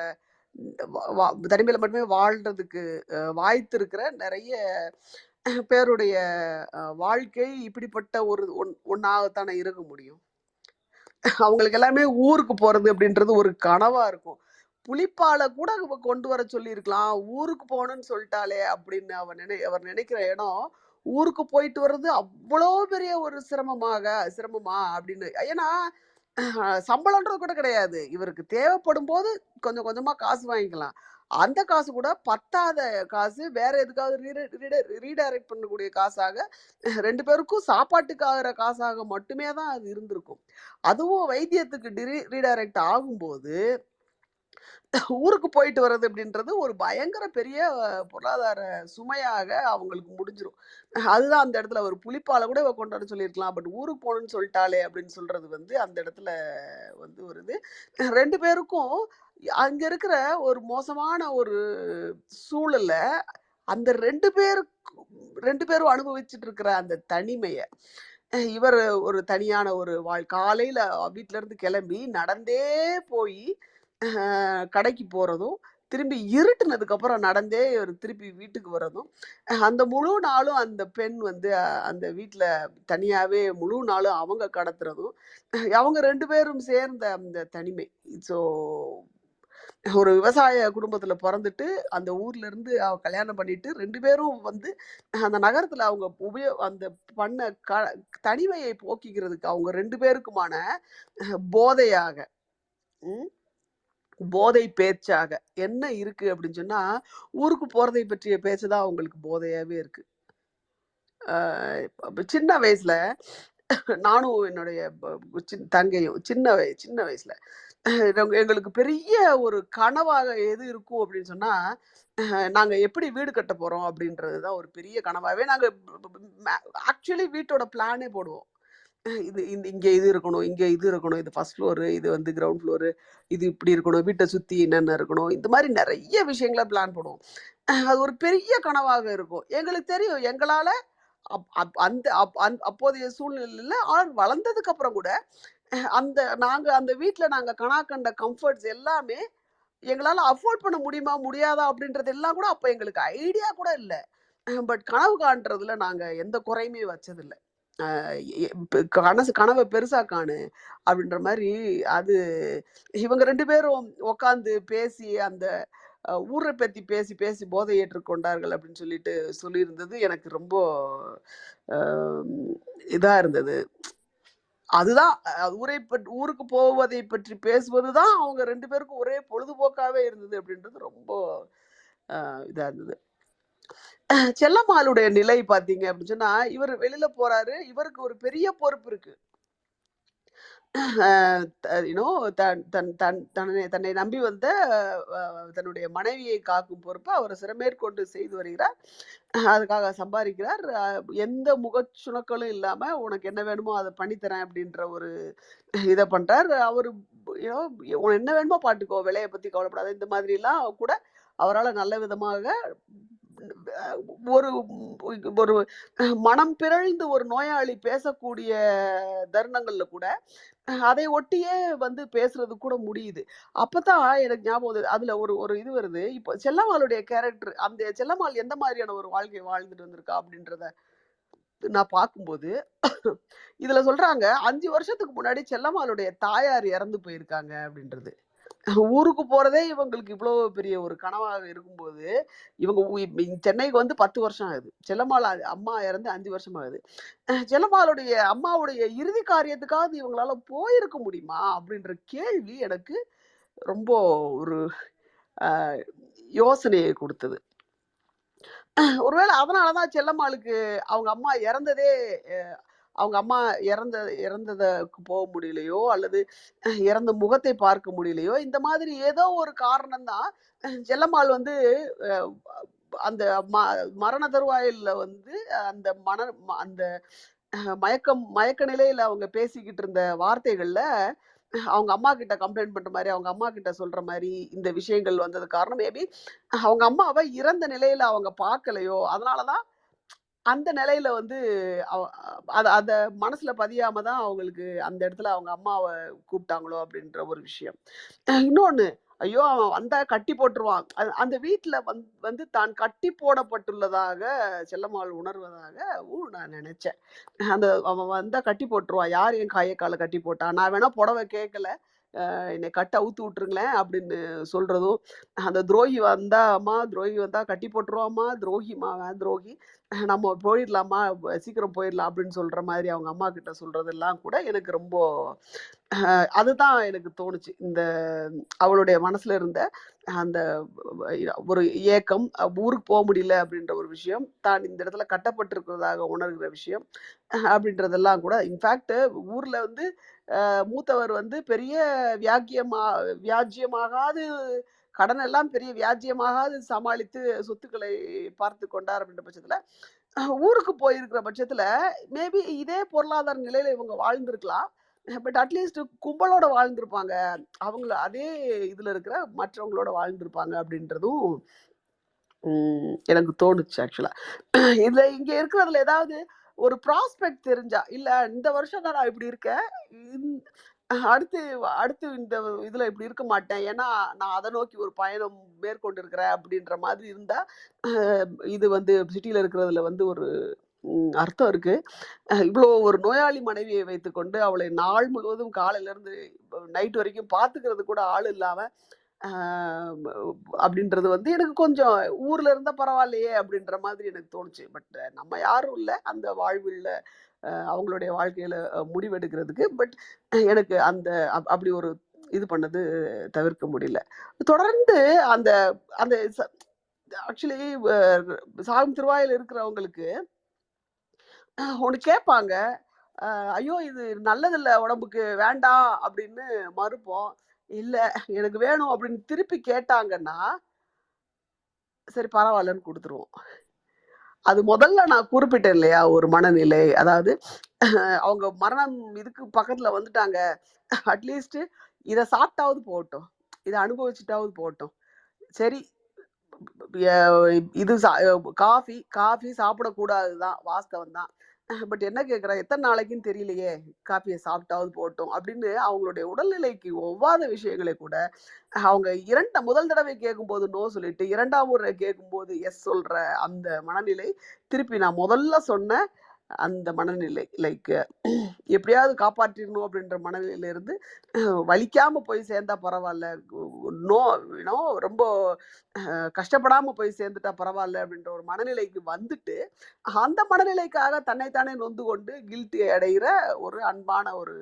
தனிமையில மட்டுமே வாழ்றதுக்கு வாய்த்து இருக்கிற நிறைய பேருடைய வாழ்க்கை இப்படிப்பட்ட ஒன்னாகத்தானே இருக்க முடியும். அவங்களுக்கு எல்லாமே ஊருக்கு போறது அப்படின்றது ஒரு கனவா இருக்கும். புலிப்பாலை கூட கொண்டு வர சொல்லி இருக்கலாம், ஊருக்கு போகணும்னு சொல்லிட்டாலே அப்படின்னு அவர் நினைக்கிற இடம், ஊருக்கு போயிட்டு வர்றது அவ்வளோ பெரிய ஒரு சிரமமா அப்படின்னு. ஏன்னா சம்பளம்ன்றது கூட கிடையாது, இவருக்கு தேவைப்படும் போது கொஞ்சம் கொஞ்சமா காசு வாங்கிக்கலாம், அந்த காசு கூட பத்தாத காசு வேற எதுக்காவது ரீடைரக்ட் பண்ணக்கூடிய காசாக, ரெண்டு பேருக்கும் சாப்பாட்டுக்கு ஆகிற காசாக மட்டுமே தான் அது இருந்திருக்கும். அதுவும் வைத்தியத்துக்கு ரீடைரக்ட் ஆகும்போது ஊருக்கு போயிட்டு வர்றது அப்படின்றது ஒரு பயங்கர பெரிய பொருளாதார சுமையாக அவங்களுக்கு முடிஞ்சிடும். அதுதான் அந்த இடத்துல ஒரு புலிப்பாலை கூட கொண்டு வர சொல்லியிருக்கலாம், பட் ஊருக்கு போகணும்னு சொல்லிட்டாலே அப்படின்னு சொல்றது வந்து அந்த இடத்துல வந்து ஒரு இது. ரெண்டு பேருக்கும் அங்க இருக்கிற ஒரு மோசமான ஒரு சூழல்ல அந்த ரெண்டு பேரும் அனுபவிச்சுட்டு இருக்கிற அந்த தனிமைய, இவர் ஒரு தனியான ஒரு காலையில வீட்டுல இருந்து கிளம்பி நடந்தே போய் கடைக்கு போறதும், திரும்பி இருட்டுனதுக்கு அப்புறம் நடந்தே இவர் திருப்பி வீட்டுக்கு வர்றதும், அந்த முழு நாளும் அந்த பெண் வந்து அந்த வீட்டுல தனியாவே முழு நாளும் அவங்க கடத்துறதும், அவங்க ரெண்டு பேரும் சேர்ந்த அந்த தனிமை. ஸோ ஒரு விவசாய குடும்பத்துல பிறந்துட்டு அந்த ஊர்ல இருந்து கல்யாணம் பண்ணிட்டு ரெண்டு பேரும் வந்து அந்த நகரத்துல அவங்க அந்த பண்ண தனிமையை போக்கிக்கிறதுக்கு அவங்க ரெண்டு பேருக்குமான போதையாக போதை பேச்சாக என்ன இருக்கு அப்படின்னு சொன்னா, ஊருக்கு போறதை பற்றிய பேச்சு தான் அவங்களுக்கு போதையாவே இருக்கு. சின்ன வயசுல நானும் என்னுடைய தங்கையும் சின்ன வயசுல எங்களுக்கு பெரிய ஒரு கனவாக எது இருக்கும் அப்படின்னு சொன்னா, நாங்க எப்படி வீடு கட்ட போறோம் அப்படின்றதுதான் ஒரு பெரிய கனவாவே நாங்க ஆக்சுவலி வீட்டோட பிளானே போடுவோம். இங்க இது இருக்கணும், இங்க இது இருக்கணும், இது ஃபர்ஸ்ட் ஃப்ளோரு, இது வந்து கிரவுண்ட் ஃப்ளோரு, இது இப்படி இருக்கணும், வீட்டை சுத்தி என்னென்ன இருக்கணும், இந்த மாதிரி நிறைய விஷயங்களை பிளான் பண்ணுவோம். அது ஒரு பெரிய கனவாக இருக்கும். எங்களுக்கு தெரியும் எங்களால அப்போதைய சூழ்நிலையில வளர்ந்ததுக்கு அப்புறம் கூட நாங்க அந்த வீட்டுல நாங்க கண்ட கம்ஃபர்ட்ஸ் எல்லாமே எங்களால அஃபோர்ட் பண்ண முடியுமா முடியாதா அப்படின்றது எல்லாம் கூட அப்ப எங்களுக்கு ஐடியா கூட இல்ல. பட் கனவு காண்றதுல நாங்க எந்த குறையுமே வச்சதில்ல. கனவை பெருசா காணு அப்படின்ற மாதிரி அது இவங்க 2 பேரும் உட்காந்து பேசி அந்த ஊரை பத்தி பேசி பேசி போதை ஏற்றுக் கொண்டார்கள் அப்படின்னு சொல்லியிருந்தது எனக்கு ரொம்ப இதா இருந்தது. அதுதான் ஊருக்கு போவதை பற்றி பேசுவதுதான் அவங்க 2 பேருக்கும் ஒரே பொழுதுபோக்காவே இருந்தது அப்படின்றது ரொம்ப இதா இருந்தது. செல்லம்மாளுடைய நிலை பாத்தீங்க அப்படின்னு சொன்னா, இவர் வெளியில போறாரு, இவருக்கு ஒரு பெரிய பொறுப்பு இருக்கு. தன்னை நம்பி வந்த தன்னுடைய மனைவியை காக்கும் பொறுப்பு அவர் சிறமேற்கொண்டு செய்து வருகிறார். அதுக்காக சம்பாதிக்கிறார். எந்த முகச்சுணக்களும் இல்லாம உனக்கு என்ன வேணுமோ அதை பண்ணித்தரேன் அப்படின்ற ஒரு இதை பண்றார். அவரு உனக்கு என்ன வேணுமோ பாட்டுக்கோ, விலையை பத்தி கவலைப்படாத, இந்த மாதிரி எல்லாம் கூட அவரால் நல்ல விதமாக ஒரு ஒரு மனம் பிறழ்ந்து ஒரு நோயாளி பேசக்கூடிய தருணங்கள்ல கூட அதை ஒட்டியே வந்து பேசுறது கூட முடியுது. அப்பதான் எனக்கு ஞாபகம் வருது. அதுல ஒரு இது வருது. இப்போ செல்லம்மாளுடைய கேரக்டர், அந்த செல்லம்மாள் எந்த மாதிரியான ஒரு வாழ்க்கையை வாழ்ந்துட்டு வந்திருக்கா அப்படின்றத நான் பார்க்கும்போது இதுல சொல்றாங்க 5 வருஷத்துக்கு முன்னாடி செல்லம்மாளுடைய தாயார் இறந்து போயிருக்காங்க அப்படின்றது. ஊருக்கு போறதே இவங்களுக்கு இவ்வளவு பெரிய ஒரு கனவாக இருக்கும்போது, இவங்க சென்னைக்கு வந்து 10 வருஷம் ஆகுது. செல்லம்மாள் அம்மா இறந்து 5 வருஷம் ஆகுது. செல்லம்மாளுடைய அம்மாவுடைய இறுதி காரியத்துக்காவது இவங்களால போயிருக்க முடியுமா அப்படின்ற கேள்வி எனக்கு ரொம்ப ஒரு யோசனையை கொடுத்தது. ஒருவேளை அதனாலதான் செல்லம்மாளுக்கு அவங்க அம்மா இறந்ததுக்கு போக முடியலையோ, அல்லது இறந்த முகத்தை பார்க்க முடியலையோ, இந்த மாதிரி ஏதோ ஒரு காரணம் தான் செல்லம்மாள் வந்து அந்த மரண தருவாயில வந்து அந்த அந்த மயக்க நிலையில அவங்க பேசிக்கிட்டு இருந்த வார்த்தைகள்ல அவங்க அம்மா கிட்ட கம்ப்ளைண்ட் பண்ற மாதிரி, அவங்க அம்மா கிட்ட சொல்ற மாதிரி இந்த விஷயங்கள் வந்தது காரணம் மேபி அவங்க அம்மாவை இறந்த நிலையில அவங்க பார்க்கலையோ, அதனாலதான் அந்த நிலையில வந்து அத மனசுல பதியாம தான் அவங்களுக்கு அந்த இடத்துல அவங்க அம்மாவை கூப்பிட்டாங்களோ அப்படின்ற ஒரு விஷயம். இன்னொன்னு, ஐயோ அவன் வந்தா கட்டி போட்டுருவான், அந்த வீட்டுல வந்து தான் கட்டி போடப்பட்டுள்ளதாக செல்லம்மாள் உணர்வதாக நான் நினைச்சேன். அவன் வந்தா கட்டி போட்டுருவான், யார் என் கையை காலை கட்டி போட்டான், நான் வேணா புடவை கேட்கல, என்னை கட்ட அவுத்து விட்டுருங்களேன் அப்படின்னு சொல்றதும், அந்த துரோகி வந்தா கட்டி போட்டுருவாமா, துரோகிமா துரோகி, நம்ம போயிடலாமா, சீக்கிரம் போயிடலாம் அப்படின்னு சொல்ற மாதிரி அவங்க அம்மா கிட்ட சொல்றதெல்லாம் கூட எனக்கு ரொம்ப அதுதான் எனக்கு தோணுச்சு. இந்த அவளுடைய மனசுல இருந்த அந்த ஒரு ஏக்கம், ஊருக்கு போக முடியல அப்படின்ற ஒரு விஷயம், தான் இந்த இடத்துல கட்டப்பட்டிருக்கிறதாக உணர்கிற விஷயம் அப்படின்றதெல்லாம் கூட இன்ஃபேக்ட் ஊர்ல வந்து மூத்தவர் வந்து பெரிய வியாஜ்யமாகாது கடன் எல்லாம் பெரிய வியாஜ்யமாகாது சமாளித்து சொத்துக்களை பார்த்து கொண்டார் அப்படின்ற பட்சத்துல ஊருக்கு போயிருக்கிற பட்சத்துல மேபி இதே பொருளாதார நிலையில இவங்க வாழ்ந்திருக்கலாம். பட் அட்லீஸ்ட் கும்பலோட வாழ்ந்திருப்பாங்க, அவங்கள அதே இதுல இருக்கிற மற்றவங்களோட வாழ்ந்திருப்பாங்க அப்படின்றதும் எனக்கு தோணுச்சு. ஆக்சுவலா இதுல இங்க இருக்கிறதுல ஏதாவது ஒரு ப்ராஸ்பெக்ட் தெரிஞ்சா, இல்ல இந்த வருஷம் தான் நான் இப்படி இருக்கேன், அடுத்து இந்த இதுல இப்படி இருக்க மாட்டேன், ஏன்னா நான் அதை நோக்கி ஒரு பயணம் மேற்கொண்டு இருக்கிறேன் அப்படின்ற மாதிரி இருந்தா இது வந்து சிட்டியில இருக்கிறதுல வந்து ஒரு அர்த்தம் இருக்கு. இவ்வளோ ஒரு நோயாளி மனைவியை வைத்துக்கொண்டு அவளை நாள் முழுவதும் காலையில இருந்து நைட் வரைக்கும் பார்த்துக்கிறது கூட ஆள் இல்லாம அப்படின்றது வந்து எனக்கு கொஞ்சம் ஊர்ல இருந்தா பரவாயில்லையே அப்படின்ற மாதிரி எனக்கு தோணுச்சு. பட் நம்ம யாரும் இல்லை அந்த வாழ்வில் அவங்களுடைய வாழ்க்கையில முடிவெடுக்கிறதுக்கு. பட் எனக்கு அந்த அப்படி ஒரு இது பண்ணது தவிர்க்க முடியல. தொடர்ந்து அந்த அந்த ஆக்சுவலி சாகும் திருவாயில் இருக்கிறவங்களுக்கு ஒன்று கேட்பாங்க, ஐயோ இது நல்லதில்லை உடம்புக்கு வேண்டாம் அப்படின்னு மறுப்போம். இல்லை எனக்கு வேணும் அப்படின்னு திருப்பி கேட்டாங்கன்னா சரி பரவாயில்லன்னு கொடுத்துருவோம். அது முதல்ல நான் குறிப்பிட்டேன் இல்லையா, ஒரு மனநிலை. அதாவது அவங்க மரணம் இதுக்கு பக்கத்துல வந்துட்டாங்க, அட்லீஸ்ட் இதை சாப்பிட்டாவது போகட்டும், இதை அனுபவிச்சுட்டாவது போகட்டும். சரி இது காஃபி காஃபி சாப்பிடக்கூடாதுதான், வாஸ்தவம் தான். பட் என்ன கேட்குறேன், எத்தனை நாளைக்குன்னு தெரியலையே, காஃபியை சாப்பிட்டாவது போட்டோம் அப்படின்னு அவங்களுடைய உடல்நிலைக்கு ஒவ்வாத விஷயங்களை கூட அவங்க முதல் தடவை கேட்கும்போது நோ சொல்லிட்டு 2ஆம் முறை கேட்கும்போது எஸ் சொல்ற அந்த மனநிலை, திருப்பி நான் முதல்ல சொன்ன அந்த மனநிலை, லைக் எப்படியாவது காப்பாற்றிடணும் அப்படின்ற மனநிலையில இருந்து வலிக்காம போய் சேர்ந்தா பரவாயில்ல, நோ ரொம்ப கஷ்டப்படாம போய் சேர்ந்துட்டா பரவாயில்ல அப்படின்ற ஒரு மனநிலைக்கு வந்துட்டு அந்த மனநிலைக்காக தன்னைத்தானே நொந்து கொண்டு கில்ட்டி அடைகிற ஒரு அன்பான ஒரு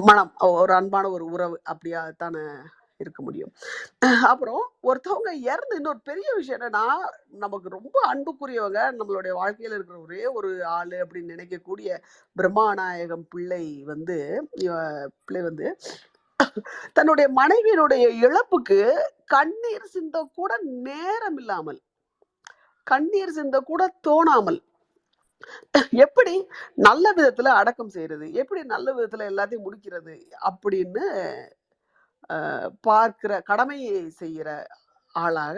மனம், ஒரு அன்பான ஒரு உறவு அப்படியாத்தானே இருக்க முடியும். அப்புறம் ஒருத்தவங்க இறந்து இன்னொரு பெரிய விஷயம் என்னன்னா, நமக்கு ரொம்ப அன்புக்குரியவங்க, நம்மளுடைய வாழ்க்கையில இருக்கிற ஒரே ஒரு ஆளு அப்படின்னு நினைக்கக்கூடிய பிரம்மாநாயகம் பிள்ளை வந்து தன்னுடைய மனைவியினுடைய இழப்புக்கு கண்ணீர் சிந்த கூட நேரம் இல்லாமல், கண்ணீர் சிந்த கூட தோணாமல், எப்படி நல்ல விதத்துல அடக்கம் செய்யறது, எப்படி நல்ல விதத்துல எல்லாத்தையும் முடிக்கிறது அப்படின்னு பார்க்கிற, கடமையை செய்யற ஆளாக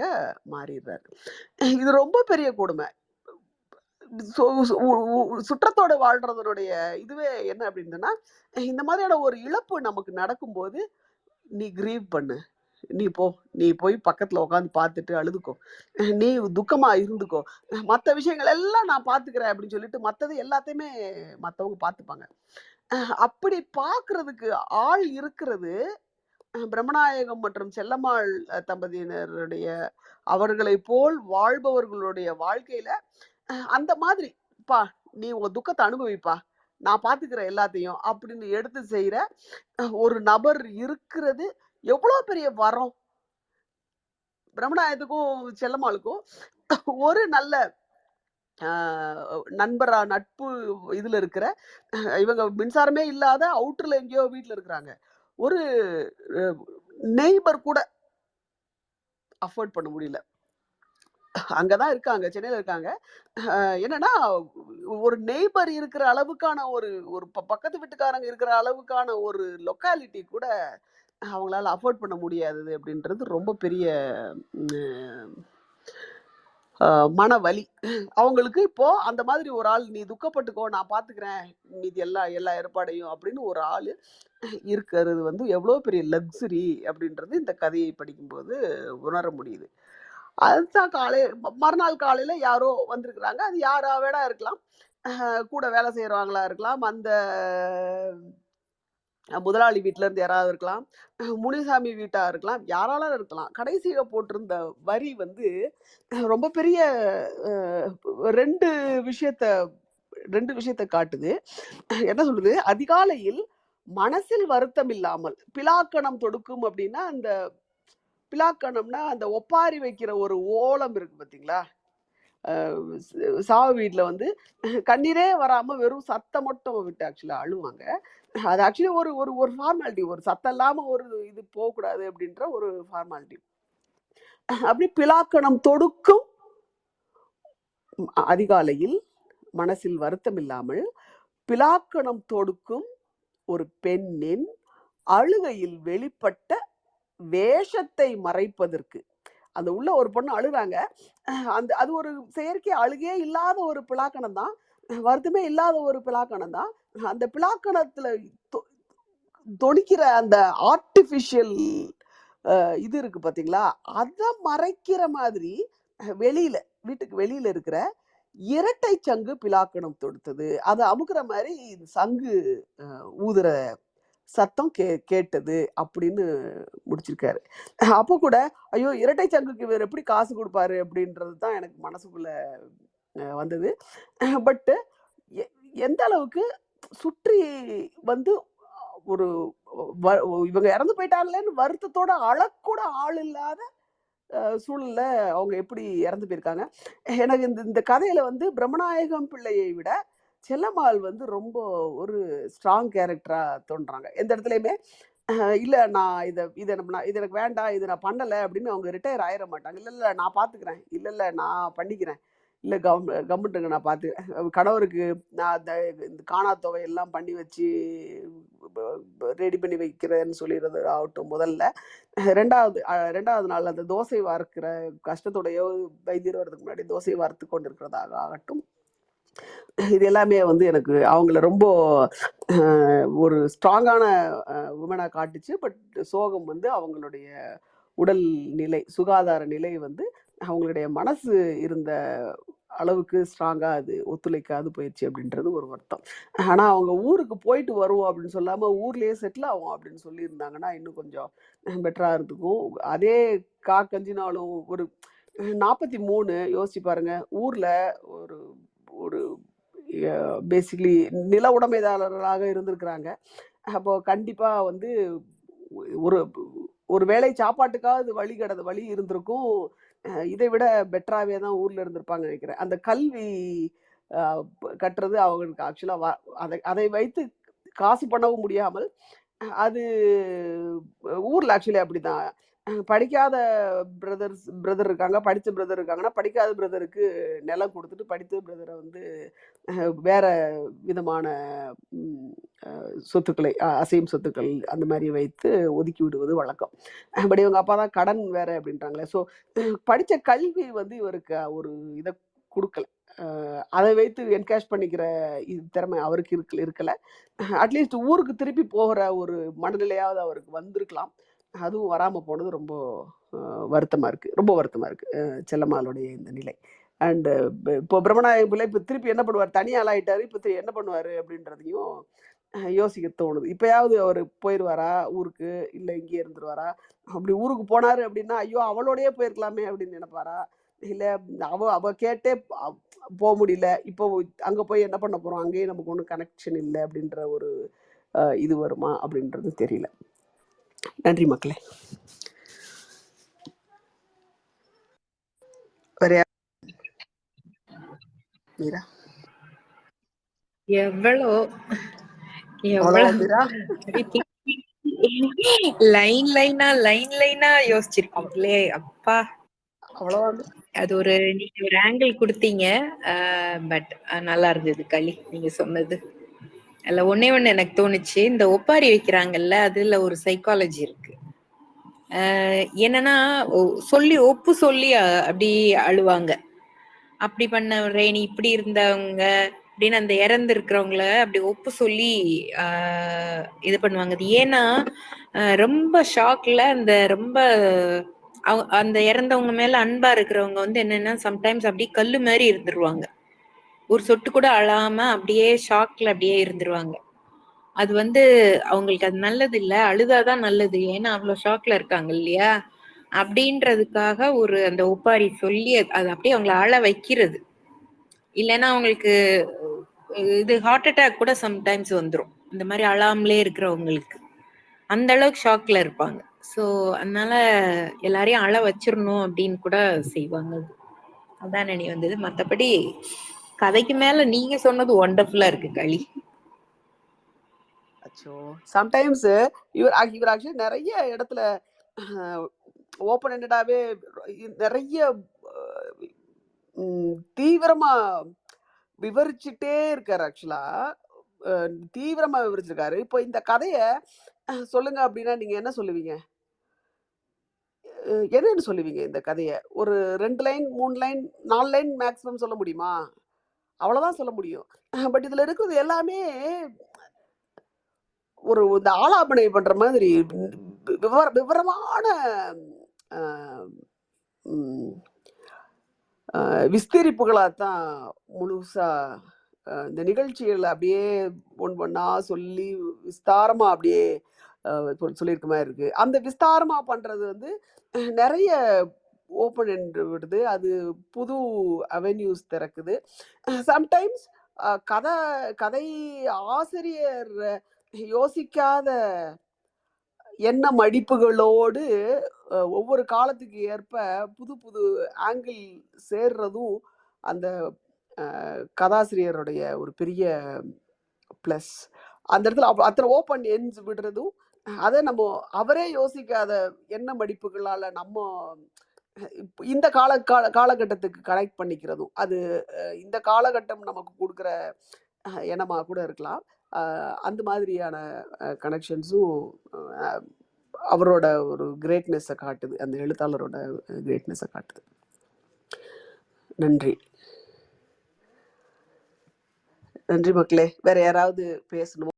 மாறிடுறாரு. இது ரொம்ப பெரிய கொடுமை. சுற்றத்தோட வாழ்றதனுடைய இதுவே என்ன அப்படின்னா, இந்த மாதிரியான ஒரு இழப்பு நமக்கு நடக்கும்போது நீ கிரீவ் பண்ணு, நீ போய் பக்கத்துல உட்காந்து பார்த்துட்டு அழுதுக்கோ, நீ துக்கமா இருந்துக்கோ, மற்ற விஷயங்கள் எல்லாம் நான் பாத்துக்கிறேன் அப்படின்னு சொல்லிட்டு மற்றது எல்லாத்தையுமே மற்றவங்க பார்த்துப்பாங்க. அப்படி பார்க்கறதுக்கு ஆள் இருக்கிறது பிரம்மநாயகம் மற்றும் செல்லம்மாள் தம்பதியினருடைய அவர்களை போல் வாழ்பவர்களுடைய வாழ்க்கையில அந்த மாதிரி பா நீ உங்க துக்கத்தை அனுபவிப்பா, நான் பாத்துக்கிற எல்லாத்தையும் அப்படின்னு எடுத்து செய்யற ஒரு நபர் இருக்கிறது எவ்வளவு பெரிய வரம். பிரம்மநாயகத்துக்கும் செல்லம்மாளுக்கும் ஒரு நல்ல நண்பரா, நட்பு இதுல இருக்கிற, இவங்க மின்சாரமே இல்லாத அவுட்டர்ல எங்கேயோ வீட்டுல இருக்கிறாங்க, ஒரு நெய்பர் கூட அஃபோர்ட் பண்ண முடியல, அங்கதான் இருக்காங்க, சென்னையில இருக்காங்க. என்னன்னா ஒரு நெய்பர் இருக்கிற அளவுக்கான ஒரு ஒரு பக்கத்து வீட்டுக்காரங்க இருக்கிற அளவுக்கான ஒரு லொக்காலிட்டி கூட அவங்களால அஃபோர்ட் பண்ண முடியாது அப்படின்றது ரொம்ப பெரிய மன வலி அவங்களுக்கு. இப்போ அந்த மாதிரி ஒரு ஆள், நீ துக்கப்பட்டுக்கோ நான் பாத்துக்கிறேன் மீதி எல்லா ஏற்பாடையும் அப்படின்னு ஒரு ஆளு இருக்கிறது வந்து எவ்வளவு பெரிய லக்ஸுரி அப்படின்றது இந்த கதையை படிக்கும்போது உணர முடியுது. அதுதான் மறுநாள் காலையில யாரோ வந்திருக்கிறாங்க, அது யாரா வேணா இருக்கலாம், கூட வேலை செய்யறவங்களா இருக்கலாம், அந்த முதலாளி வீட்டுல இருந்து யாராவது இருக்கலாம், முனிசாமி வீட்டா இருக்கலாம், யாராலும் இருக்கலாம். கடைசியில போட்டிருந்த வரி வந்து ரொம்ப பெரிய ரெண்டு விஷயத்த காட்டுது. என்ன சொல்றது, அதிகாலையில் மனசில் வருத்தம் இல்லாமல் பிலாக்கணம் தொடுக்கும் அப்படின்னா, அந்த பிலாக்கணம்னா அந்த ஒப்பாரி வைக்கிற ஒரு ஓலம் இருக்கு பாத்தீங்களா, சாவு வீட்டுல வந்து கண்ணீரே வராம வெறும் சத்தம் மட்டும் விட்டு ஆக்சுவலா அழுவாங்க. அது ஆக்சுவலி ஒரு ஒரு ஒரு ஃபார்மாலிட்டி, ஒரு சத்தம் இல்லாம ஒரு இது போகக்கூடாது அப்படின்ற ஒரு ஃபார்மாலிட்டி. அப்படி பிலாக்கணம் தொடுக்கும் அதிகாலையில் மனசில் வருத்தம் இல்லாமல் பிலாக்கணம் தொடுக்கும் ஒரு பெண்ணின் அழுகையில் வெளிப்பட்ட வேஷத்தை மறைப்பதற்கு, அந்த உள்ள ஒரு பொண்ணு அழுறாங்க, அது ஒரு செயற்கை அழுகையே இல்லாத ஒரு பிலாக்கணம் தான், வருத்தமே இல்லாத ஒரு பிலாக்கணம் தான். அந்த பிலாக்கணத்துல தொடிக்கிற அந்த ஆர்டிபிஷியல் இது இருக்கு பாத்தீங்களா, அதை மறைக்கிற மாதிரி வெளியில, வீட்டுக்கு வெளியில இருக்கிற இரட்டை சங்கு பிலாக்கணம் தொடுத்தது, அதை அமுக்குற மாதிரி சங்கு ஊதுற சத்தம் கேட்டது அப்படின்னு முடிச்சிருக்காரு. அப்போ கூட ஐயோ இரட்டை சங்குக்கு இவர் எப்படி காசு கொடுப்பாரு அப்படின்றது தான் எனக்கு மனசுக்குள்ள வந்தது. பட்டு எந்த அளவுக்கு சுற்றி வந்து ஒரு இவங்க இறந்து போயிட்டாங்களேன்னு வருத்தத்தோட அழக்கூட ஆள் இல்லாத சூழல்ல அவங்க எப்படி இறந்து போயிருக்காங்க. எனக்கு இந்த கதையில வந்து பிரம்மநாயகம் பிள்ளையை விட செல்லம்மாள் வந்து ரொம்ப ஒரு ஸ்ட்ராங் கேரக்டரா தோன்றாங்க. எந்த இடத்துலையுமே இல்ல நான் இதை எனக்கு வேண்டாம், இது நான் பண்ணலை அப்படின்னு அவங்க ரிட்டையர் ஆயிட மாட்டாங்க. இல்லை நான் பார்த்துக்கிறேன், இல்லை நான் பண்ணிக்கிறேன், இல்லை கவர்மெண்ட்டுங்க நான் பார்த்துக்கிறேன். கணவருக்கு நான் இந்த காணாத்தொகை எல்லாம் பண்ணி வச்சு ரெடி பண்ணி வைக்கிறேன்னு சொல்லிடுறது ஆகட்டும் முதல்ல. ரெண்டாவது நாள் அந்த தோசை வார்க்கிற கஷ்டத்தோடையோ வைத்தியர் வர்றதுக்கு முன்னாடி தோசை வார்த்து கொண்டிருக்கிறதாக ஆகட்டும், இது எல்லாமே வந்து எனக்கு அவங்கள ரொம்ப ஒரு ஸ்ட்ராங்கான உமனாக காட்டுச்சு. பட் சோகம் வந்து அவங்களுடைய உடல் நிலை, சுகாதார நிலை வந்து அவங்களுடைய மனசு இருந்த அளவுக்கு ஸ்ட்ராங்காக அது ஒத்துழைக்காது போயிடுச்சு அப்படின்றது ஒரு வருத்தம். ஆனால் அவங்க ஊருக்கு போயிட்டு வருவோம் அப்படின்னு சொல்லாமல் ஊர்லேயே செட்டில் ஆகும் அப்படின்னு சொல்லியிருந்தாங்கன்னா இன்னும் கொஞ்சம் பெட்டராக இருந்துக்கும். அதே கஞ்சினாலும் ஒரு 43 யோசிச்சு பாருங்க, ஊரில் ஒரு ஒரு பேசிக்லி நில உடைமைதாரர்களாக இருந்திருக்கிறாங்க. அப்போ கண்டிப்பாக வந்து ஒரு ஒரு வேளை சாப்பாட்டுக்காவது வழி இருந்திருக்கும். இதை விட பெட்டராகவே தான் ஊரில் இருந்திருப்பாங்க நினைக்கிறேன். அந்த கல்வி கட்டுறது அவங்களுக்கு ஆக்சுவலாக அதை வைத்து காசு பண்ணவும் முடியாமல், அது ஊரில் ஆக்சுவலி அப்படிதான். படிக்காத பிரதர் இருக்காங்க, படித்த பிரதர் இருக்காங்கன்னா படிக்காத பிரதருக்கு நிலம் கொடுத்துட்டு படித்த பிரதரை வந்து வேற விதமான சொத்துக்களை, அசையும் சொத்துக்கள் அந்த மாதிரி வைத்து ஒதுக்கி விடுவது வழக்கம். பட் இவங்க அப்பா தான் கடன் வேற அப்படின்றாங்களே. ஸோ படித்த கல்வி வந்து இவருக்கு ஒரு இதை கொடுக்கல. அதை வைத்து என்கேஷ் பண்ணிக்கிற திறமை அவருக்கு இருக்கலை. அட்லீஸ்ட் ஊருக்கு திருப்பி போகிற ஒரு மனநிலையாவது அவருக்கு வந்திருக்கலாம். அதுவும் வராமல் போனது ரொம்ப வருத்தமாக இருக்குது செல்லம்மாளுடைய இந்த நிலை. அண்டு இப்போ பிரம்மநாயகம் பிள்ளை இப்போ திருப்பி என்ன பண்ணுவார், தனியால் ஆகிட்டார், இப்போ என்ன பண்ணுவார் அப்படின்றதையும் யோசிக்க தோணுது. இப்போயாவது அவர் போயிடுவாரா ஊருக்கு, இல்லை இங்கே இருந்துருவாரா? அப்படி ஊருக்கு போனார் அப்படின்னா ஐயோ அவளோடையே போயிருக்கலாமே அப்படின்னு நினைப்பாரா? இல்லை அவ கேட்டே போக முடியல, இப்போ அங்கே போய் என்ன பண்ண போகிறோம், அங்கேயும் நமக்கு ஒன்றும் கனெக்ஷன் இல்லை அப்படின்ற ஒரு இது வருமா அப்படின்றது தெரியல. நன்றி மக்களே. வேற மீரா? எவ்வளோ லைன் லைனா யோசிச்சிருக்கீங்களே அப்பா. அவ்வளோதான். அது நீங்க ஒரு ஆங்கிள் கொடுத்தீங்க. பட் நல்லா இருந்தது களி நீங்க சொன்னது. அதுல ஒண்ணே ஒண்ணு எனக்கு தோணுச்சு, இந்த ஒப்பாரி வைக்கிறாங்கல்ல அதுல ஒரு சைக்காலஜி இருக்கு. என்னன்னா ஒப்பு சொல்லி அப்படி அழுவாங்க. அப்படி பண்ண ரேணி இப்படி இருந்தவங்க அப்படின்னு அந்த இறந்து இருக்கிறவங்கள அப்படி ஒப்பு சொல்லி இது பண்ணுவாங்க. அது ஏன்னா ரொம்ப ஷாக்ல ரொம்ப அந்த இறந்தவங்க மேல அன்பா இருக்கிறவங்க வந்து என்னன்னா சம்டைம்ஸ் அப்படியே கல்லு மாதிரி இருந்துருவாங்க. ஒரு சொட்டு கூட அழாம அப்படியே ஷாக்ல அப்படியே இருந்துருவாங்க. அது வந்து அவங்களுக்கு அது நல்லது இல்ல, அழுதாதான் நல்லது, ஏன்னா அவ்வளவு ஷாக்ல இருக்காங்க இல்லையா அப்படின்றதுக்காக அந்த ஒப்பாரி சொல்லி அது அப்படியே அவங்கள அழ வைக்கிறது. இல்லைன்னா அவங்களுக்கு இது ஹார்ட் அட்டாக் கூட சம்டைம்ஸ் வந்துடும் இந்த மாதிரி அழாமலே இருக்கிறவங்களுக்கு. அந்த அளவுக்கு ஷாக்ல இருப்பாங்க. ஸோ அதனால எல்லாரையும் அழ வச்சிடணும் அப்படின்னு கூட செய்வாங்க. அதான் நினைவு வந்தது. மற்றபடி கதைக்கு மேல நீங்க சொன்னது ஒண்டர்ஃபுல்லா இருக்கு களி. அச்சோ சம்டைம்ஸ் இவர் ஆக்சுவலி நிறைய இடத்துல ஓப்பன் ஹெண்டடாகவே நிறைய தீவிரமா விவரிச்சுட்டே இருக்காரு. ஆக்சுவலா தீவிரமா விவரிச்சிருக்காரு. இப்போ இந்த கதையை சொல்லுங்க அப்படின்னா நீங்க என்ன சொல்லுவீங்க? என்னன்னு சொல்லுவீங்க இந்த கதையை? ஒரு 2 லைன் 3 லைன் 4 லைன் மேக்ஸிமம் சொல்ல முடியுமா? அவ்வளவுதான் சொல்ல முடியும். பட் இதுல இருக்கிறது எல்லாமே ஒரு இந்த ஆலாபனை பண்ற மாதிரி விவரமான விஸ்தரிப்புகளாக தான் முழுசா இந்த நிகழ்ச்சிகள் அப்படியே ஒன்றா சொல்லி விஸ்தாரமா அப்படியே சொல்லியிருக்க மாதிரி இருக்கு. அந்த விஸ்தாரமா பண்றது வந்து நிறைய ஓப்பன் எண்ட் விடுது, அது புது அவென்யூஸ் திறக்குது. சம்டைம்ஸ் கதை ஆசிரியர் யோசிக்காத எண்ண மடிப்புகளோடு ஒவ்வொரு காலத்துக்கு ஏற்ப புது புது ஆங்கிள் சேர்றதும் அந்த கதாசிரியருடைய ஒரு பெரிய ப்ளஸ். அந்த இடத்துல அத்தனை ஓப்பன் எண்ட்ஸ் விடுறதும், அதை நம்ம அவரே யோசிக்காத எண்ண மடிப்புகளால் நம்ம இந்த காலகட்டத்துக்கு கனெக்ட் பண்ணிக்கிறதும், அது இந்த காலகட்டம் நமக்கு கொடுக்குற எண்ணமாக கூட இருக்கலாம். அந்த மாதிரியான கனெக்ஷன்ஸும் அவரோட ஒரு கிரேட்னஸை காட்டுது, அந்த எழுத்தாளரோட கிரேட்னஸை காட்டுது. நன்றி நன்றி மக்களே. வேற யாராவது பேசணும்?